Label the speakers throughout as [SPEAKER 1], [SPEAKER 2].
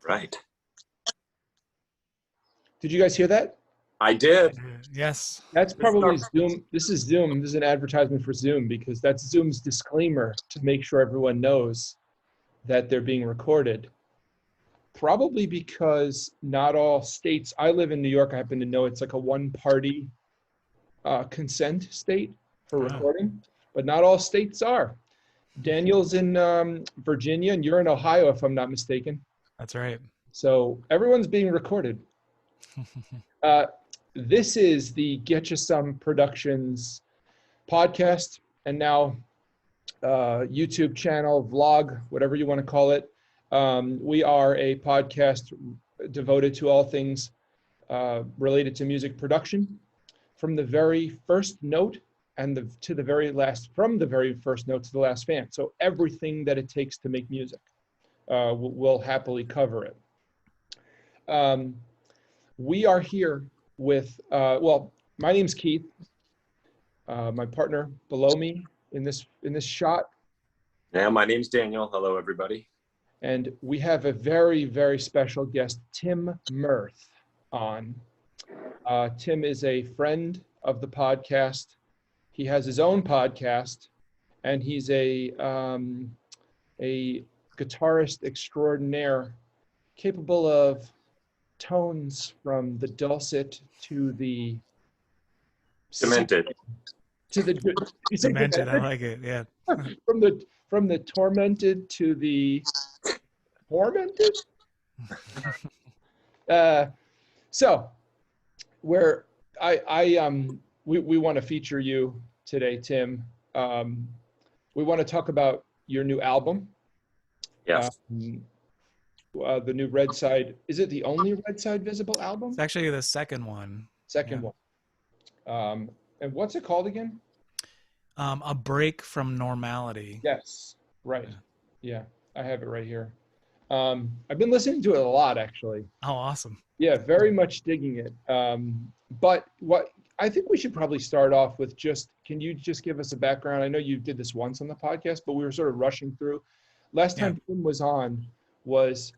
[SPEAKER 1] Right.
[SPEAKER 2] Did you guys hear that?
[SPEAKER 1] I did.
[SPEAKER 3] Yes.
[SPEAKER 2] That's probably Zoom. This is Zoom. This is an advertisement for Zoom because that's Zoom's disclaimer to make sure everyone knows that they're being recorded. Probably because not all states, I live in New York, I happen to know it's like a one-party consent state for recording, but not all states are. Daniel's in Virginia and you're in Ohio, if I'm not mistaken.
[SPEAKER 3] That's right.
[SPEAKER 2] So everyone's being recorded. This is the Getcha Some Productions podcast and now YouTube channel, vlog, whatever you want to call it. We are a podcast devoted to all things related to music production, from the very first note and to the very last, from the very first note to the last fan. So everything that it takes to make music, we'll happily cover it. We are here with, well, my name's Keith. My partner below me in this shot.
[SPEAKER 1] Yeah, my name's Daniel. Hello, everybody.
[SPEAKER 2] And we have a very, very special guest, Tim Mirth, on. Tim is a friend of the podcast. He has his own podcast, and he's a guitarist extraordinaire, capable of tones from the dulcet to the
[SPEAKER 1] Demented.
[SPEAKER 2] To the
[SPEAKER 3] Demented, I like it. Yeah.
[SPEAKER 2] From the tormented to the tormented. So where we want to feature you today, Tim. We want to talk about your new album.
[SPEAKER 1] Yes.
[SPEAKER 2] The new Red Side. Is it the only Red Side Visible album?
[SPEAKER 3] It's actually the second one.
[SPEAKER 2] Second one. And what's it called again?
[SPEAKER 3] A Break from Normality.
[SPEAKER 2] Yes. Right. Yeah. I have it right here. I've been listening to it a lot, actually.
[SPEAKER 3] Oh, awesome.
[SPEAKER 2] Yeah, very much digging it. But what I think we should probably start off with can you just give us a background? I know you did this once on the podcast, but we were sort of rushing through. Last time Tim was on was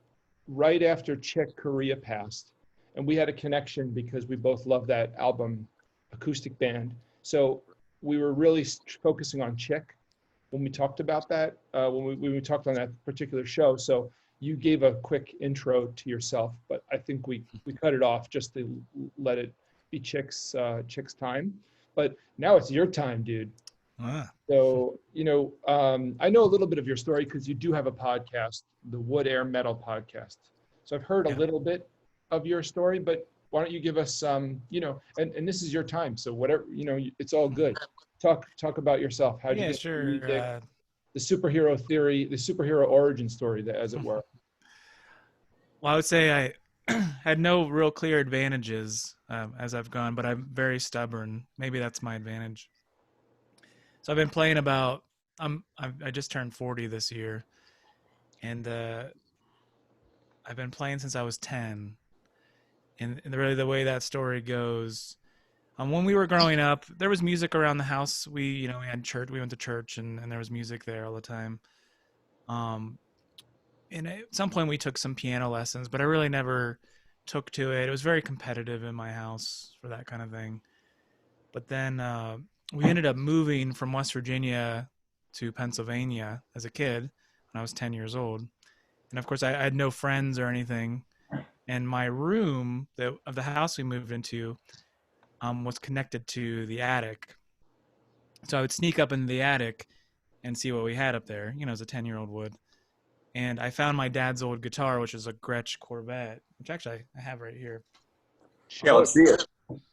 [SPEAKER 2] right after Czech Korea passed. And we had a connection because we both love that album, Acoustic Band. So we were really focusing on Czech when we talked about that, when we talked on that particular show. So you gave a quick intro to yourself, but I think we cut it off just to let it be Czech's time. But now it's your time, dude. So, I know a little bit of your story because you do have a podcast, the Wood Air Metal podcast. So I've heard a little bit of your story, but why don't you give us and this is your time. So whatever, it's all good. Talk about yourself. How do you get
[SPEAKER 3] sure.
[SPEAKER 2] music, the superhero theory, the superhero origin story, as it were.
[SPEAKER 3] Well, I would say I had no real clear advantages as I've gone, but I'm very stubborn. Maybe that's my advantage. So I've been playing I just turned 40 this year, and I've been playing since I was 10. And really the way that story goes, when we were growing up, there was music around the house. We had church. We went to church, and there was music there all the time. And at some point we took some piano lessons, but I really never took to it. It was very competitive in my house for that kind of thing. But then we ended up moving from West Virginia to Pennsylvania as a kid when I was 10 years old. And of course I had no friends or anything. And my room of the house we moved into was connected to the attic. So I would sneak up in the attic and see what we had up there, as a 10-year-old would. And I found my dad's old guitar, which is a Gretsch Corvette, which actually I have right here.
[SPEAKER 1] Yeah, let's see it.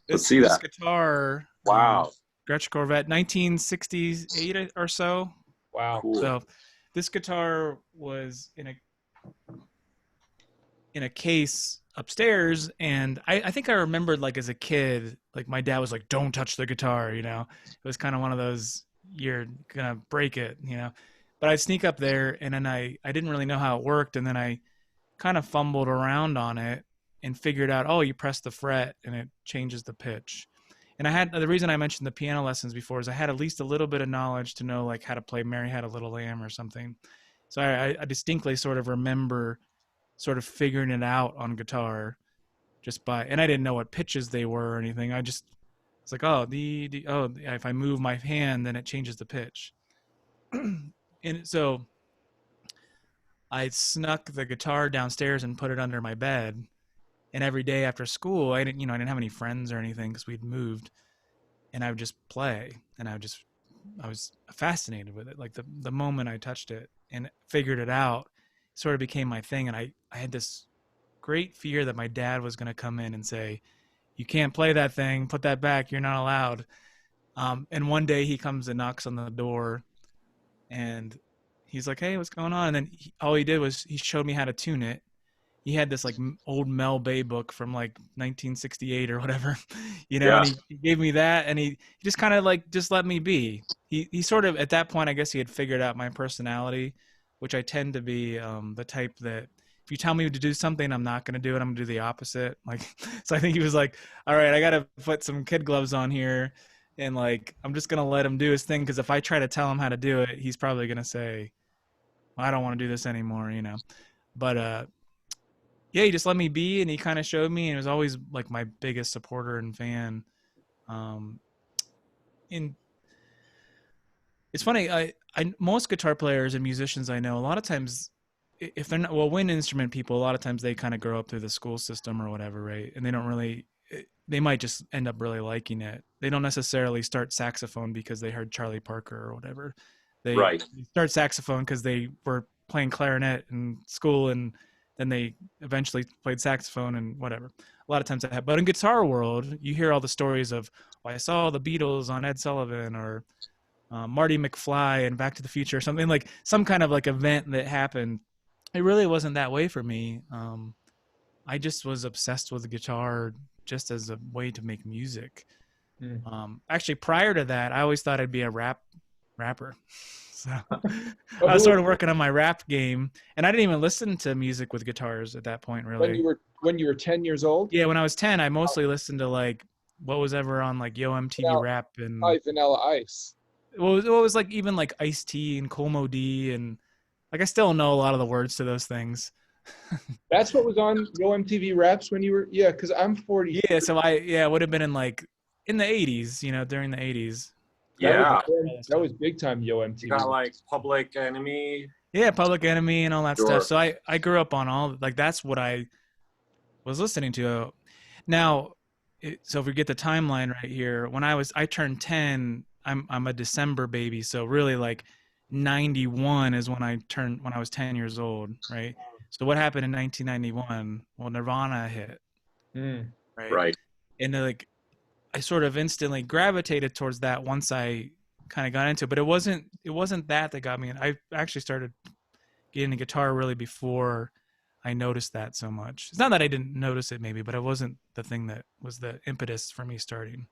[SPEAKER 1] Let's see that.
[SPEAKER 3] This guitar.
[SPEAKER 1] Wow.
[SPEAKER 3] Gretsch Corvette, 1968 or so.
[SPEAKER 2] Wow.
[SPEAKER 1] Cool.
[SPEAKER 3] So this guitar was in a case upstairs, and I think I remembered, like, as a kid, like, my dad was like, don't touch the guitar, it was kind of one of those, you're gonna break it, but I'd sneak up there, and then I didn't really know how it worked, and then I kind of fumbled around on it and figured out, oh, you press the fret and it changes the pitch. And the reason I mentioned the piano lessons before is I had at least a little bit of knowledge to know, like, how to play Mary Had a Little Lamb or something. So I distinctly sort of remember sort of figuring it out on guitar just by, and I didn't know what pitches they were or anything. It's like, oh, if I move my hand, then it changes the pitch. And so I snuck the guitar downstairs and put it under my bed. And every day after school, I didn't have any friends or anything because we'd moved, and I would just play, and I was fascinated with it. Like the moment I touched it and figured it out, it sort of became my thing. And I had this great fear that my dad was going to come in and say, "You can't play that thing, put that back, you're not allowed." And one day he comes and knocks on the door, and he's like, "Hey, what's going on?" And then all he did was he showed me how to tune it. He had this like old Mel Bay book from like 1968 or whatever,
[SPEAKER 1] Yeah.
[SPEAKER 3] and he gave me that, and he just kind of like just let me be. He sort of, at that point, I guess he had figured out my personality, which I tend to be the type that if you tell me to do something, I'm not going to do it. I'm going to do the opposite. Like, so I think he was like, all right, I got to put some kid gloves on here, and like, I'm just going to let him do his thing. Cause if I try to tell him how to do it, he's probably going to say, well, I don't want to do this anymore, but, yeah, he just let me be, and he kind of showed me, and he was always like my biggest supporter and fan. And it's funny, I most guitar players and musicians I know, a lot of times, if they're not wind instrument people, a lot of times they kind of grow up through the school system or whatever, right? And they don't really, they might just end up really liking it. They don't necessarily start saxophone because they heard Charlie Parker or whatever. They start saxophone because they were playing clarinet in school, and then they eventually played saxophone and whatever. A lot of times I have. But in guitar world, you hear all the stories of, I saw the Beatles on Ed Sullivan, or Marty McFly and Back to the Future, or something, like some kind of like event that happened. It really wasn't that way for me. I just was obsessed with the guitar just as a way to make music. Actually, prior to that, I always thought I'd be a rapper. So I was sort of working on my rap game, and I didn't even listen to music with guitars at that point, really.
[SPEAKER 2] When you were 10 years old?
[SPEAKER 3] Yeah, when I was 10, I mostly listened to like what was ever on like Yo MTV Rap and
[SPEAKER 2] Vanilla Ice.
[SPEAKER 3] What was like even like Ice-T and Kool Moe Dee, and like I still know a lot of the words to those things.
[SPEAKER 2] That's what was on Yo MTV Raps when you were, because I'm 40.
[SPEAKER 3] Yeah, so it would have been in the 80s, during the 80s.
[SPEAKER 1] Yeah.
[SPEAKER 2] That was big time Yo MTV.
[SPEAKER 1] You got like Public Enemy.
[SPEAKER 3] Yeah, Public Enemy and all that stuff. So I grew up on all, like, that's what I was listening to. Now, so if we get the timeline right here, when I turned 10, I'm a December baby. So really like 91 is when I was 10 years old, right? So what happened in 1991? Well, Nirvana hit, right? And like, I sort of instantly gravitated towards that once I kind of got into it, but it wasn't that got me in. I actually started getting a guitar really before I noticed that so much. It's not that I didn't notice it maybe, but it wasn't the thing that was the impetus for me starting.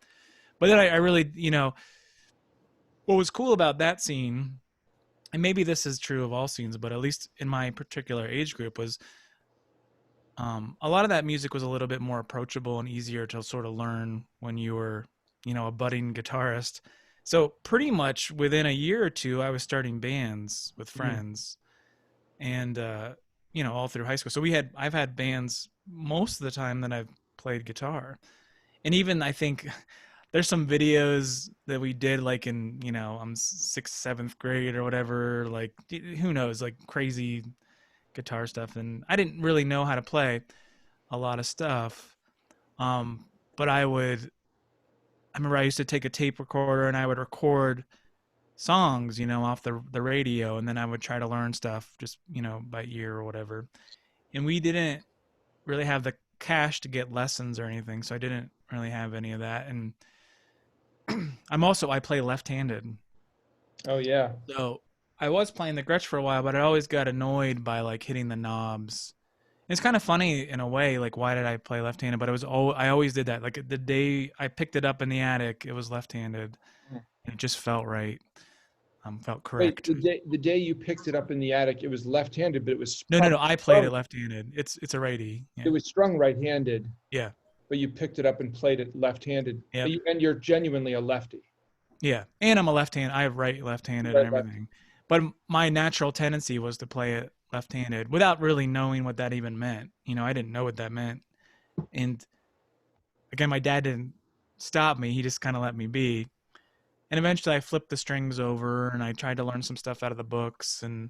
[SPEAKER 3] But then I really, what was cool about that scene, and maybe this is true of all scenes, but at least in my particular age group, was a lot of that music was a little bit more approachable and easier to sort of learn when you were, a budding guitarist. So pretty much within a year or two, I was starting bands with friends, and all through high school. So I've had bands most of the time that I've played guitar, and even I think there's some videos that we did like in, I'm 6th, 7th grade or whatever, like who knows, like crazy guitar stuff, and I didn't really know how to play a lot of stuff, but I remember I used to take a tape recorder and I would record songs off the radio, and then I would try to learn stuff just by ear or whatever. And we didn't really have the cash to get lessons or anything, so I didn't really have any of that. And I play left-handed.
[SPEAKER 2] Oh yeah.
[SPEAKER 3] So I was playing the Gretsch for a while, but I always got annoyed by like hitting the knobs. It's kind of funny in a way, like why did I play left-handed? But I always did that. Like the day I picked it up in the attic, it was left-handed, and it just felt right. Felt correct.
[SPEAKER 2] Wait, the day you picked it up in the attic, it was left-handed, but it was
[SPEAKER 3] no. I played it left-handed. It's a righty. Yeah.
[SPEAKER 2] It was strung right-handed.
[SPEAKER 3] Yeah.
[SPEAKER 2] But you picked it up and played it left-handed.
[SPEAKER 3] Yeah.
[SPEAKER 2] And you're genuinely a lefty.
[SPEAKER 3] Yeah, and I'm a left-handed. I have left-handed and everything. But my natural tendency was to play it left-handed without really knowing what that even meant. I didn't know what that meant. And again, my dad didn't stop me. He just kind of let me be. And eventually I flipped the strings over and I tried to learn some stuff out of the books. And,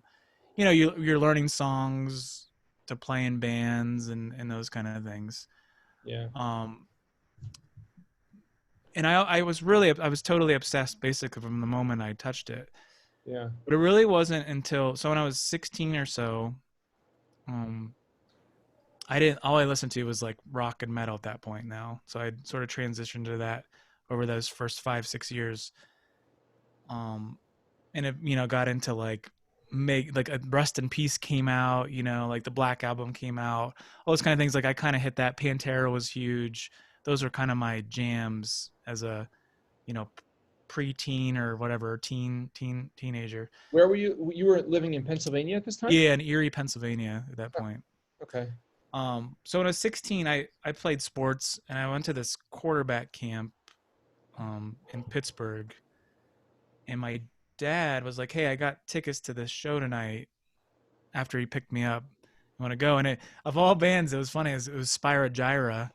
[SPEAKER 3] you're learning songs to play in bands and those kind of things.
[SPEAKER 2] Yeah.
[SPEAKER 3] And I was totally obsessed basically from the moment I touched it.
[SPEAKER 2] Yeah.
[SPEAKER 3] But it really wasn't until, so when I was 16 or so, all I listened to was like rock and metal at that point now. So I sort of transitioned to that over those first 5-6 years. And it, got into like a Rust in Peace came out, like the Black Album came out, all those kind of things. Like I kind of hit that. Pantera was huge. Those are kind of my jams as a, preteen or whatever, teenager.
[SPEAKER 2] Where were you? You were living in Pennsylvania at this time?
[SPEAKER 3] Yeah, in Erie, Pennsylvania at that point.
[SPEAKER 2] Okay.
[SPEAKER 3] So when I was 16, I played sports and I went to this quarterback camp in Pittsburgh. And my dad was like, "Hey, I got tickets to this show tonight." After he picked me up, "You want to go?" And of all bands, it was funny. It was Spyro Gyra.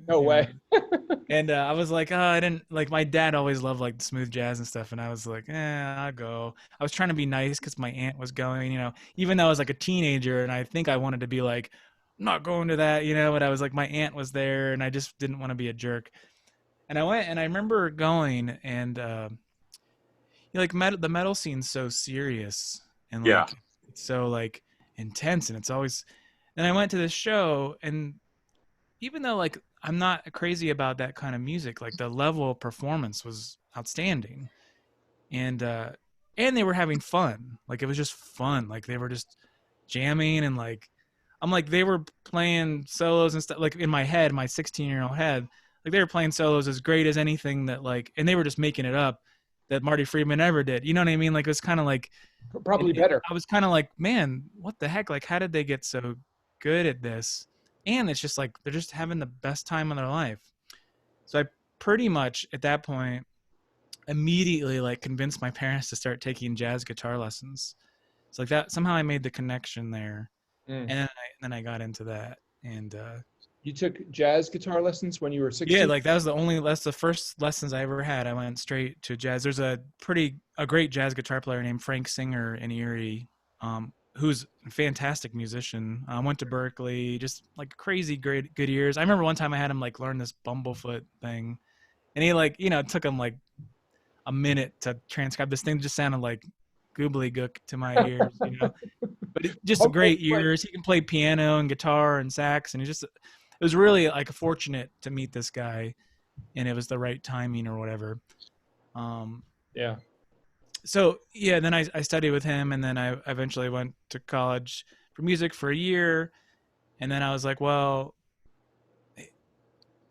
[SPEAKER 2] No way.
[SPEAKER 3] And I was like, "Oh, I didn't like." My dad always loved like smooth jazz and stuff, and I was like, I'll go." I was trying to be nice because my aunt was going, even though I was like a teenager, and I think I wanted to be like, "I'm not going to that," But I was like, my aunt was there, and I just didn't want to be a jerk. And I went, and I remember going, and like the metal scene's so serious and like it's so like intense, and it's always. And I went to this show, and even though like I'm not crazy about that kind of music, like the level of performance was outstanding, and they were having fun. Like it was just fun. Like they were just jamming, and like I'm like they were playing solos and stuff. Like in my head, my 16-year-old head, like they were playing solos as great as anything that like, and they were just making it up that Marty Friedman ever did. You know what I mean? Like it was kind of like
[SPEAKER 2] probably better.
[SPEAKER 3] I was kind of like, man, what the heck? Like how did they get so good at this? And it's just like they're just having the best time of their life. So I pretty much at that point immediately like convinced my parents to start taking jazz guitar lessons. It's like that somehow I made the connection there. And then I got into that. And
[SPEAKER 2] you took jazz guitar lessons when you were 16?
[SPEAKER 3] Yeah, like that's the first lessons I ever had. I went straight to jazz. There's a great jazz guitar player named Frank Singer in Erie, who's a fantastic musician. I went to Berkeley, just like crazy great good years. I remember one time I had him like learn this bumblefoot thing, and he like it took him like a minute to transcribe this thing. Just sounded like goobly-gook to my ears, But just great years. He can play piano and guitar and sax, and it was really like fortunate to meet this guy, and it was the right timing or whatever.
[SPEAKER 2] Yeah.
[SPEAKER 3] So yeah, then I studied with him, and then I eventually went to college for music for a year, and then I was like, well,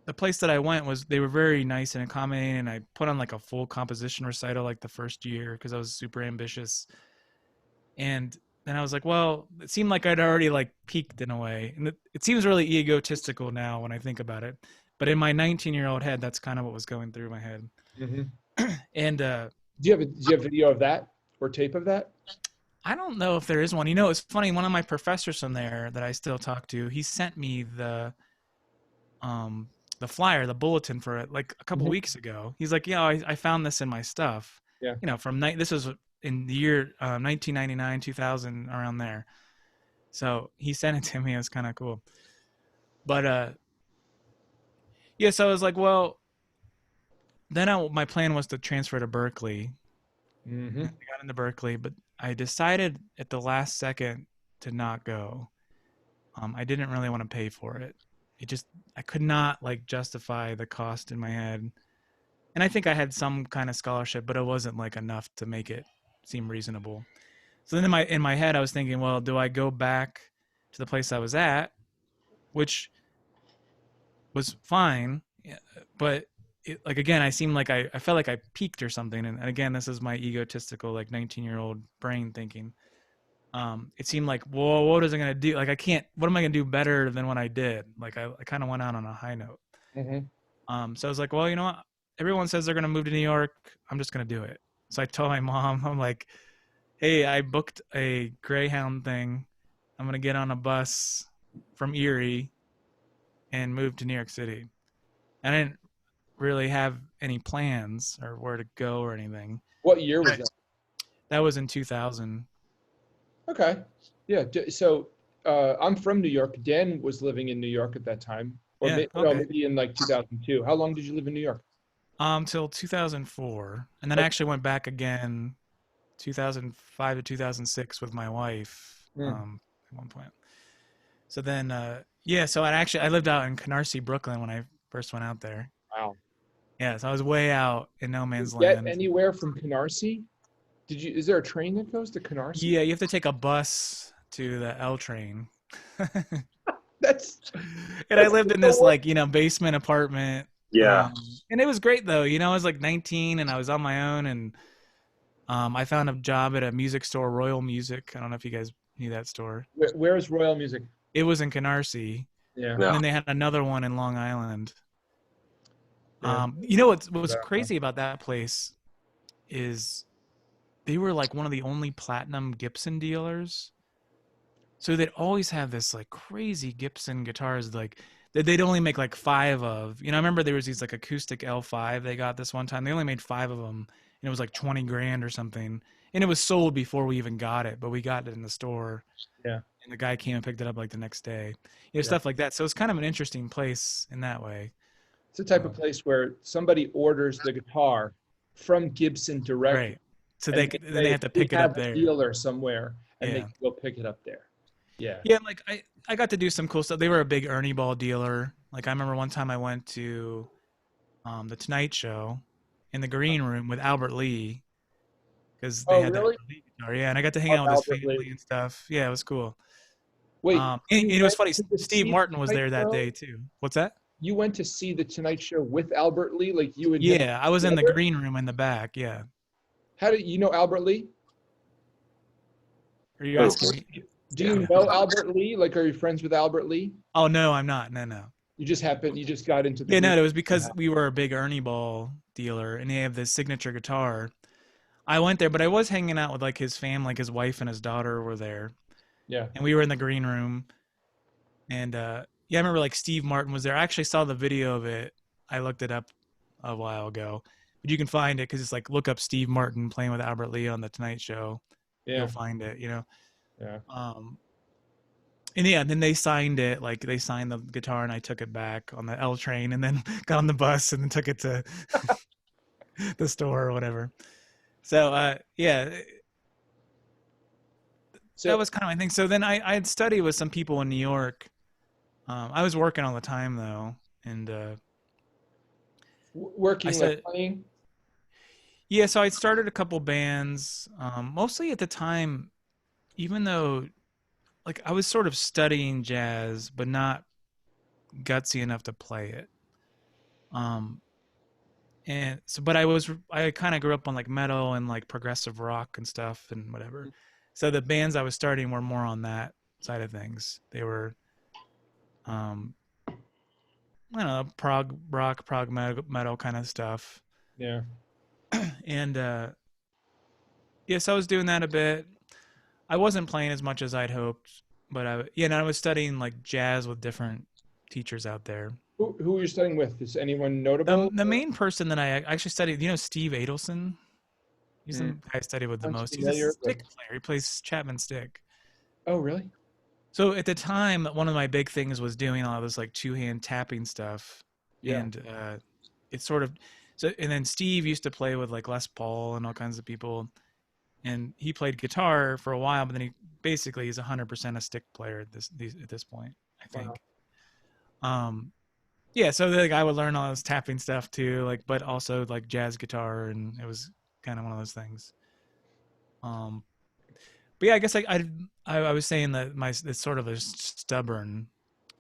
[SPEAKER 3] the place that I went they were very nice and accommodating, and I put on like a full composition recital like the first year because I was super ambitious. And then I was like, well, it seemed like I'd already like peaked in a way, and it seems really egotistical now when I think about it. But in my 19-year-old head, that's kind of what was going through my head.
[SPEAKER 2] Mm-hmm.
[SPEAKER 3] And
[SPEAKER 2] do you have video of that or tape of that?
[SPEAKER 3] I don't know if there is one. It's funny. One of my professors from there that I still talk to, he sent me the flyer, the bulletin for it, like a couple weeks ago. He's like, I found this in my stuff.
[SPEAKER 2] Yeah.
[SPEAKER 3] This was in the year 1999, 2000, around there. So he sent it to me. It was kind of cool. But yeah, so I was like, well, then my plan was to transfer to Berkeley.
[SPEAKER 2] Mm-hmm.
[SPEAKER 3] I got into Berkeley, but I decided at the last second to not go. I didn't really want to pay for it. I could not like justify the cost in my head. And I think I had some kind of scholarship, but it wasn't like enough to make it seem reasonable. So then in my head, I was thinking, well, do I go back to the place I was at, which was fine, but like again, I seemed like I felt like I peaked or something. And again, this is my egotistical like 19-year-old brain thinking. It seemed like, well, what was I gonna do? Like what am I gonna do better than what I did? Like I kind of went out on a high note.
[SPEAKER 2] Mm-hmm.
[SPEAKER 3] So I was like, well, you know what? Everyone says they're gonna move to New York. I'm just gonna do it. So I told my mom, I'm like, hey, I booked a Greyhound thing I'm going to get on a bus from Erie and move to New York City. I didn't really have any plans or where to go or anything.
[SPEAKER 2] What year was that?
[SPEAKER 3] That was in 2000.
[SPEAKER 2] Okay. Yeah. So I'm from New York. Dan was living in New York at that time, or
[SPEAKER 3] Yeah,
[SPEAKER 2] no,
[SPEAKER 3] okay.
[SPEAKER 2] maybe in like 2002. How long did you live in New York?
[SPEAKER 3] Till 2004, and then I actually went back again 2005 to 2006 with my wife at one point. So then so I lived out in Canarsie, Brooklyn when I first went out there.
[SPEAKER 2] Wow.
[SPEAKER 3] Yeah, so I was way out in no man's
[SPEAKER 2] Did you get
[SPEAKER 3] land.
[SPEAKER 2] anywhere from Canarsie? Is there a train that goes to Canarsie?
[SPEAKER 3] Yeah, you have to take a bus to the L train. And I lived in this basement apartment.
[SPEAKER 1] Yeah.
[SPEAKER 3] And it was great though. I was like 19 and I was on my own, and I found a job at a music store, Royal Music. I don't know if you guys knew that store.
[SPEAKER 2] Where is Royal Music?
[SPEAKER 3] It was in Canarsie.
[SPEAKER 2] Yeah.
[SPEAKER 3] And then they had another one in Long Island.
[SPEAKER 2] Yeah.
[SPEAKER 3] What was crazy about that place is they were like one of the only platinum Gibson dealers. So they'd always have this like crazy Gibson guitars, like that they'd only make like 5 of. I remember there was these like acoustic L5 they got this one time. They only made 5 of them, and it was like 20 grand or something. And it was sold before we even got it, but we got it in the store.
[SPEAKER 2] Yeah.
[SPEAKER 3] And the guy came and picked it up like the next day. Stuff like that. So it's kind of an interesting place in that way.
[SPEAKER 2] It's the type of place where somebody orders the guitar from Gibson directly.
[SPEAKER 3] Right. So they have to pick it up there.
[SPEAKER 2] A dealer somewhere, and they
[SPEAKER 3] Yeah.
[SPEAKER 2] can go pick it up there. Yeah.
[SPEAKER 3] Yeah, like I got to do some cool stuff. They were a big Ernie Ball dealer. Like I remember one time I went to the Tonight Show in the green room with Albert Lee, because they had
[SPEAKER 2] really?
[SPEAKER 3] that Lee guitar. Yeah, and I got to hang out with his
[SPEAKER 2] Albert
[SPEAKER 3] family
[SPEAKER 2] Lee.
[SPEAKER 3] and stuff. Yeah, it was cool.
[SPEAKER 2] Wait,
[SPEAKER 3] And it was funny.
[SPEAKER 2] went to
[SPEAKER 3] Steve
[SPEAKER 2] see
[SPEAKER 3] Martin was
[SPEAKER 2] the
[SPEAKER 3] there that
[SPEAKER 2] Tonight
[SPEAKER 3] day too. What's that?
[SPEAKER 2] You went to see the Tonight Show with Albert Lee, like you and
[SPEAKER 3] Yeah, I was in the
[SPEAKER 2] together?
[SPEAKER 3] green room in the back. Yeah.
[SPEAKER 2] How do you know Albert Lee?
[SPEAKER 3] Are you asking me?
[SPEAKER 2] Do you know Albert Lee? Like, are you friends with Albert Lee?
[SPEAKER 3] Oh no, I'm not. No.
[SPEAKER 2] You just got into the
[SPEAKER 3] Yeah, no,
[SPEAKER 2] group.
[SPEAKER 3] it was because we were a big Ernie Ball dealer, and they have this signature guitar. I went there, but I was hanging out with like his family, like his wife and his daughter were there.
[SPEAKER 2] Yeah.
[SPEAKER 3] And we were in the green room, and I remember like Steve Martin was there. I actually saw the video of it. I looked it up a while ago, but you can find it because it's like look up Steve Martin playing with Albert Lee on the Tonight Show.
[SPEAKER 2] Yeah.
[SPEAKER 3] You'll find it.
[SPEAKER 2] Yeah.
[SPEAKER 3] And yeah, then they signed it. Like they signed the guitar, and I took it back on the L train, and then got on the bus, and then took it to the store or whatever. So
[SPEAKER 2] So
[SPEAKER 3] that was kind of my thing. So then I had studied with some people in New York. I was working all the time though, and
[SPEAKER 2] working like playing.
[SPEAKER 3] Yeah, so I started a couple bands. Mostly at the time, even though like I was sort of studying jazz, but not gutsy enough to play it. And so, but I kind of grew up on like metal and like progressive rock and stuff and whatever. So the bands I was starting were more on that side of things. They were, I don't know, prog rock, prog metal kind of stuff.
[SPEAKER 2] Yeah.
[SPEAKER 3] And yes, I was doing that a bit. I wasn't playing as much as I'd hoped, but I was studying like jazz with different teachers out there.
[SPEAKER 2] Who were you studying with? Is anyone notable?
[SPEAKER 3] The main person that I actually studied, Steve Adelson. He's the guy I studied with the most. He's a stick player. He plays Chapman stick.
[SPEAKER 2] Oh, really?
[SPEAKER 3] So at the time, one of my big things was doing all this like 2-hand tapping stuff.
[SPEAKER 2] Yeah.
[SPEAKER 3] And it's sort of and then Steve used to play with like Les Paul and all kinds of people. And he played guitar for a while, but then he's 100% a stick player at this point, I think. Wow. Yeah, so like I would learn all this tapping stuff too, like, but also like jazz guitar, and it was kind of one of those things. But yeah, I guess I was saying that it's sort of a stubborn.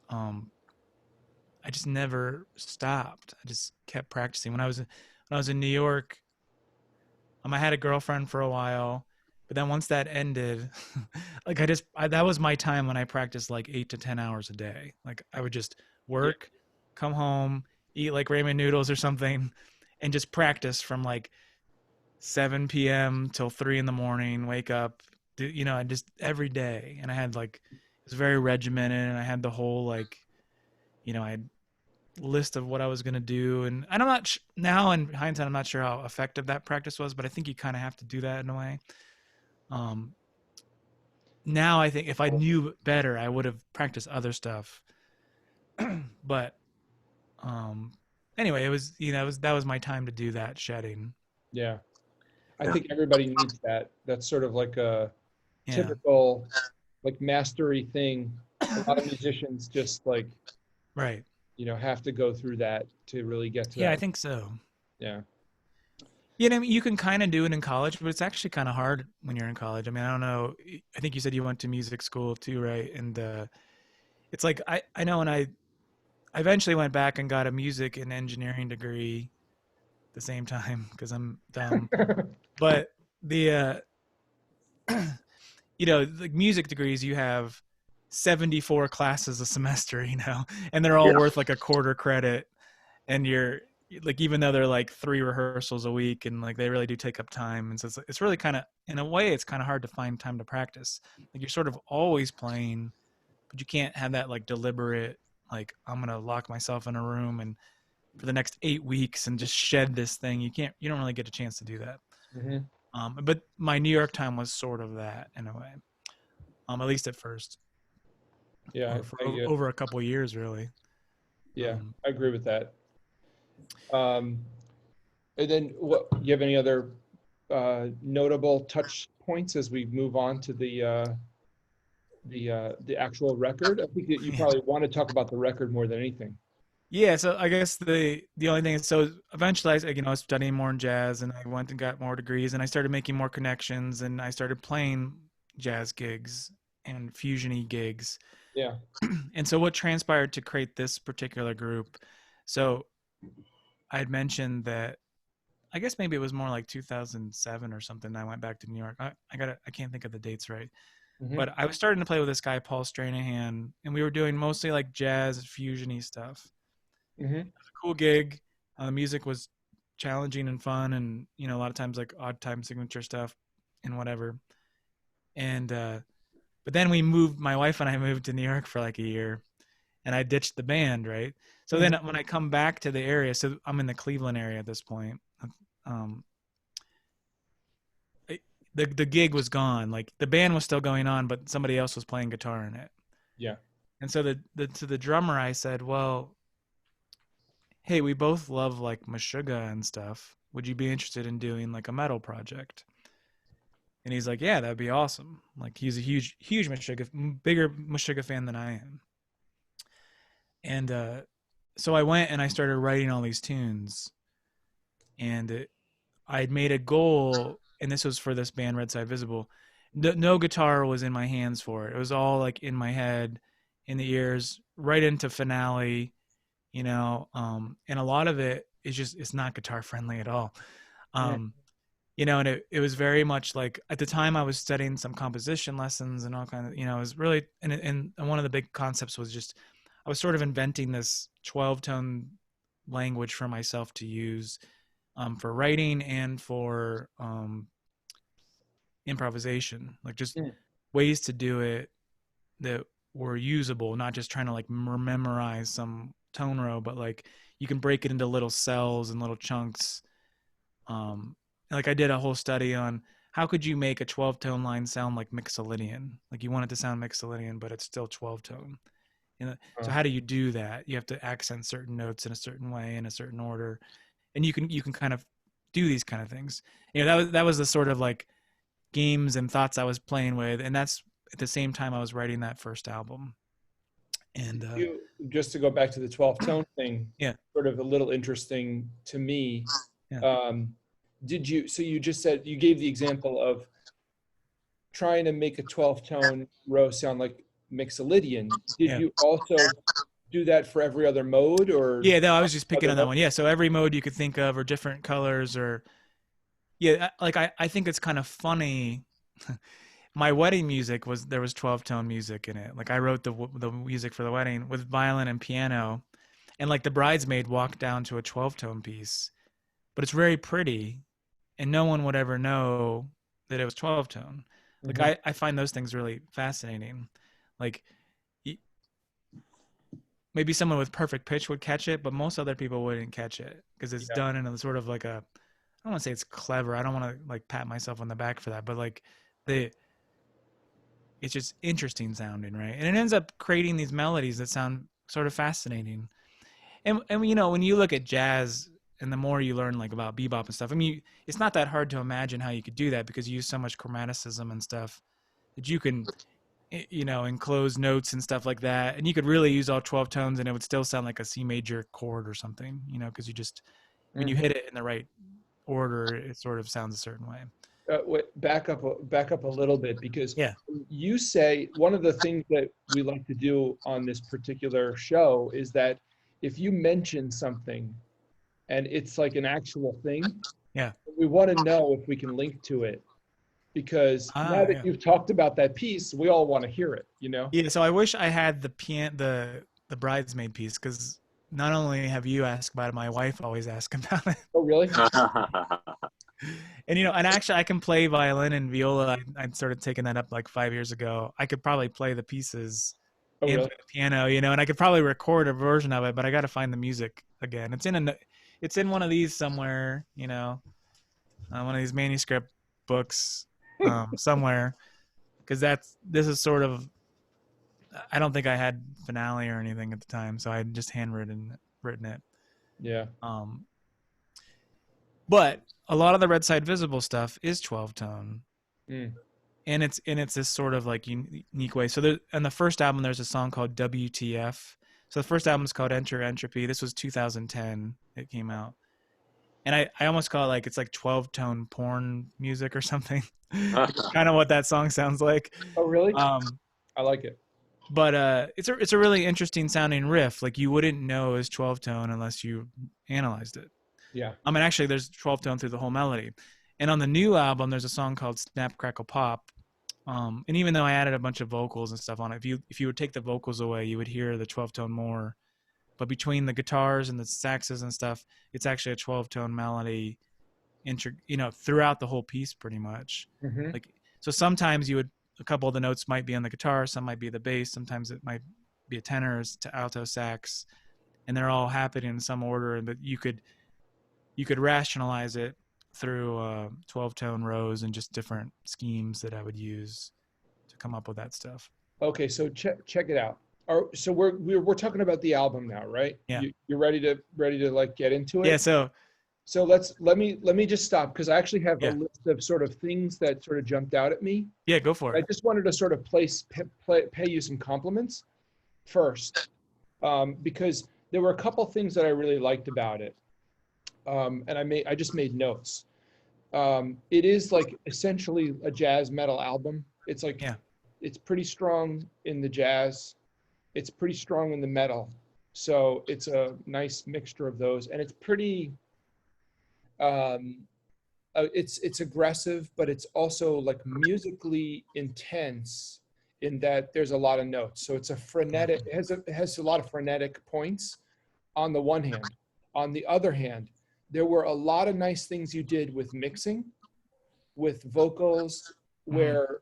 [SPEAKER 3] I just never stopped. I just kept practicing. When I was in New York, I had a girlfriend for a while, but then once that ended, like that was my time when I practiced like 8 to 10 hours a day. Like I would just work. Yeah. Come home, eat like ramen noodles or something, and just practice from like 7 p.m. till 3 in the morning, wake up, I just every day. And I had like was very regimented, and I had the whole like, I had list of what I was going to do. And I'm not now in hindsight, I'm not sure how effective that practice was, but I think you kind of have to do that in a way. Now I think if I knew better, I would have practiced other stuff. But anyway, it was, that was my time to do that shedding.
[SPEAKER 2] Yeah. I think everybody needs that. That's sort of like a
[SPEAKER 3] Yeah.
[SPEAKER 2] typical like mastery thing. A lot of musicians just like,
[SPEAKER 3] Right.
[SPEAKER 2] have to go through that to really get to that.
[SPEAKER 3] Yeah, I think so.
[SPEAKER 2] Yeah.
[SPEAKER 3] Yeah, I mean, you can kind of do it in college, but it's actually kind of hard when you're in college. I mean, I don't know. I think you said you went to music school too, right? And it's like I know when I eventually went back and got a music and engineering degree at the same time because I'm dumb. But the like music degrees, you have 74 classes a semester, and they're all worth like a quarter credit, and you're like, even though they're like 3 rehearsals a week, and like they really do take up time, and so it's really kind of, in a way, it's kind of hard to find time to practice. Like you're sort of always playing, but you can't have that like deliberate, like I'm gonna lock myself in a room and for the next 8 weeks and just shed this thing. You don't really get a chance to do that.
[SPEAKER 2] Mm-hmm.
[SPEAKER 3] But my New York time was sort of that in a way, at least at first.
[SPEAKER 2] Yeah,
[SPEAKER 3] or for over a couple of years, really.
[SPEAKER 2] Yeah, I agree with that. And then, you have any other notable touch points as we move on to the actual record? I think that you probably want to talk about the record more than anything.
[SPEAKER 3] Yeah, so I guess the only thing is, so eventually I was studying more in jazz, and I went and got more degrees, and I started making more connections, and I started playing jazz gigs and fusion-y gigs.
[SPEAKER 2] Yeah.
[SPEAKER 3] And so what transpired to create this particular group? So I had mentioned that, I guess maybe it was more like 2007 or something. I went back to New York. I can't think of the dates right.
[SPEAKER 2] Mm-hmm.
[SPEAKER 3] But I was starting to play with this guy, Paul Stranahan, and we were doing mostly like jazz fusion-y stuff.
[SPEAKER 2] Mm-hmm.
[SPEAKER 3] It was a cool gig. The music was challenging and fun, and a lot of times like odd time signature stuff and whatever. And but then my wife and I moved to New York for like a year, and I ditched the band, right? So then when I come back to the area, so I'm in the Cleveland area at this point. The gig was gone. Like the band was still going on, but somebody else was playing guitar in it.
[SPEAKER 2] Yeah.
[SPEAKER 3] And so to the drummer, I said, well, hey, we both love like Meshuggah and stuff. Would you be interested in doing like a metal project? And he's like, yeah, that'd be awesome. Like he's a huge bigger Meshuggah fan than I am. And so I went and I started writing all these tunes. And I'd made a goal, and this was for this band, Red Side Visible. No guitar was in my hands for it. It was all like in my head, in the ears, right into finale, and a lot of it is just, it's not guitar friendly at all. And it was very much like, at the time I was studying some composition lessons and all kind of, it was really, and one of the big concepts was just, I was sort of inventing this 12-tone language for myself to use for writing and for improvisation, like just ways to do it that were usable, not just trying to like memorize some tone row, but like you can break it into little cells and little chunks. Like I did a whole study on how could you make a 12-tone line sound like Mixolydian? Like you want it to sound Mixolydian, but it's still 12-tone. So how do you do that? You have to accent certain notes in a certain way, in a certain order, and you can kind of do these kind of things. That was the sort of like games and thoughts I was playing with, and that's at the same time I was writing that first album. And
[SPEAKER 2] just to go back to the 12-tone thing,
[SPEAKER 3] yeah,
[SPEAKER 2] sort of a little interesting to me.
[SPEAKER 3] Yeah.
[SPEAKER 2] So you just said, you gave the example of trying to make a 12-tone row sound like Mixolydian. Did you also do that for every other mode, or?
[SPEAKER 3] Yeah, no, I was just picking on that one. Yeah, so every mode you could think of, or different colors, or like I think it's kind of funny. My wedding music there was 12-tone music in it. Like I wrote the music for the wedding with violin and piano, and like the bridesmaid walked down to a 12-tone piece, but it's very pretty, and no one would ever know that it was 12-tone. Like I find those things really fascinating. Like maybe someone with perfect pitch would catch it, but most other people wouldn't catch it because it's done in a sort of like a, I don't want to say it's clever. I don't want to like pat myself on the back for that, but like it's just interesting sounding, right? And it ends up creating these melodies that sound sort of fascinating. And you know, when you look at jazz and the more you learn like about bebop and stuff, I mean, it's not that hard to imagine how you could do that because you use so much chromaticism and stuff that you can, you know, enclose notes and stuff like that. And you could really use all 12 tones and it would still sound like a C major chord or something, you know, because you just, when you hit it in the right order, it sort of sounds a certain way.
[SPEAKER 2] Wait, back up a little bit, because
[SPEAKER 3] Yeah.
[SPEAKER 2] you say one of the things that we like to do on this particular show is that if you mention something and it's like an actual thing,
[SPEAKER 3] Yeah.
[SPEAKER 2] we want to know if we can link to it, because now that you've talked about that piece, we all want to hear it, you know?
[SPEAKER 3] Yeah. So I wish I had the bridesmaid piece, because not only have you asked about it, my wife always asks about it.
[SPEAKER 2] Oh, really?
[SPEAKER 3] And, you know, and actually I can play violin and viola. I started taking that up like 5 years ago. I could probably play the pieces and
[SPEAKER 2] really?
[SPEAKER 3] play the piano, you know, and I could probably record a version of it, but I got to find the music again. It's in one of these somewhere, you know, one of these manuscript books somewhere, because this is sort of, I don't think I had finale or anything at the time, so I had just written it.
[SPEAKER 2] Yeah.
[SPEAKER 3] But a lot of the Red Side Visible stuff is 12 tone. And it's this sort of like unique way. So there, on the first album, there's a song called WTF. So the first album is called Enter Entropy. This was 2010. It came out. And I almost call it like, it's like 12 tone porn music or something. Kind of what that song sounds like.
[SPEAKER 2] Oh, really? I like it.
[SPEAKER 3] But it's a really interesting sounding riff. Like you wouldn't know is 12 tone unless you analyzed it.
[SPEAKER 2] Yeah.
[SPEAKER 3] I mean, actually, there's 12 tone through the whole melody. And on the new album, there's a song called Snap Crackle Pop. And even though I added a bunch of vocals and stuff on it, if you would take the vocals away, you would hear the 12 tone more. But between the guitars and the saxes and stuff, it's actually a 12 tone melody, you know, throughout the whole piece pretty much. Like, so sometimes a couple of the notes might be on the guitar, some might be the bass, sometimes it might be a tenor to alto sax, and they're all happening in some order. But you could rationalize it through 12 tone rows and just different schemes that I would use to come up with that stuff.
[SPEAKER 2] Okay, so check it out. So we're talking about the album now, right?
[SPEAKER 3] Yeah.
[SPEAKER 2] You're ready to like get into it?
[SPEAKER 3] Yeah.
[SPEAKER 2] So let me just stop, because I actually have a list of sort of things that sort of jumped out at me.
[SPEAKER 3] Yeah, go for it.
[SPEAKER 2] I just wanted to sort of pay you some compliments first, because there were a couple things that I really liked about it. And I just made notes. It is like essentially a jazz metal album. It's like, it's pretty strong in the jazz. It's pretty strong in the metal. So it's a nice mixture of those, and it's pretty, it's aggressive, but it's also like musically intense in that there's a lot of notes. So it's a frenetic, it has a lot of frenetic points on the one hand. On the other hand, there were a lot of nice things you did with mixing, with vocals, where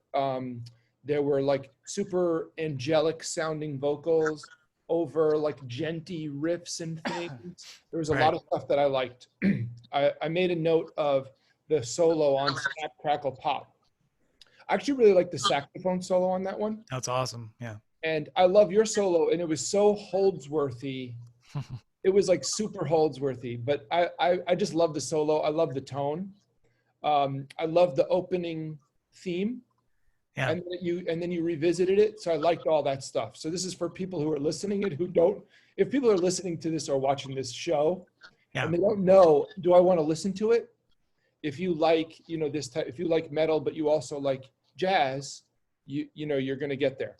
[SPEAKER 2] there were like super angelic sounding vocals over like genty riffs and things. There was a lot of stuff that I liked. I made a note of the solo on Snap Crackle Pop. I actually really like the saxophone solo on that one.
[SPEAKER 3] That's awesome. Yeah.
[SPEAKER 2] And I love your solo, and it was so Holdsworthy. It was like super Holdsworthy, but I just love the solo. I love the tone. I love the opening theme.
[SPEAKER 3] Yeah.
[SPEAKER 2] And then you revisited it. So I liked all that stuff. So this is for people who are listening and who don't. If people are listening to this or watching this show, and they don't know, do I want to listen to it? If you like, you know, this type, if you like metal, but you also like jazz, you know, you're going to get there.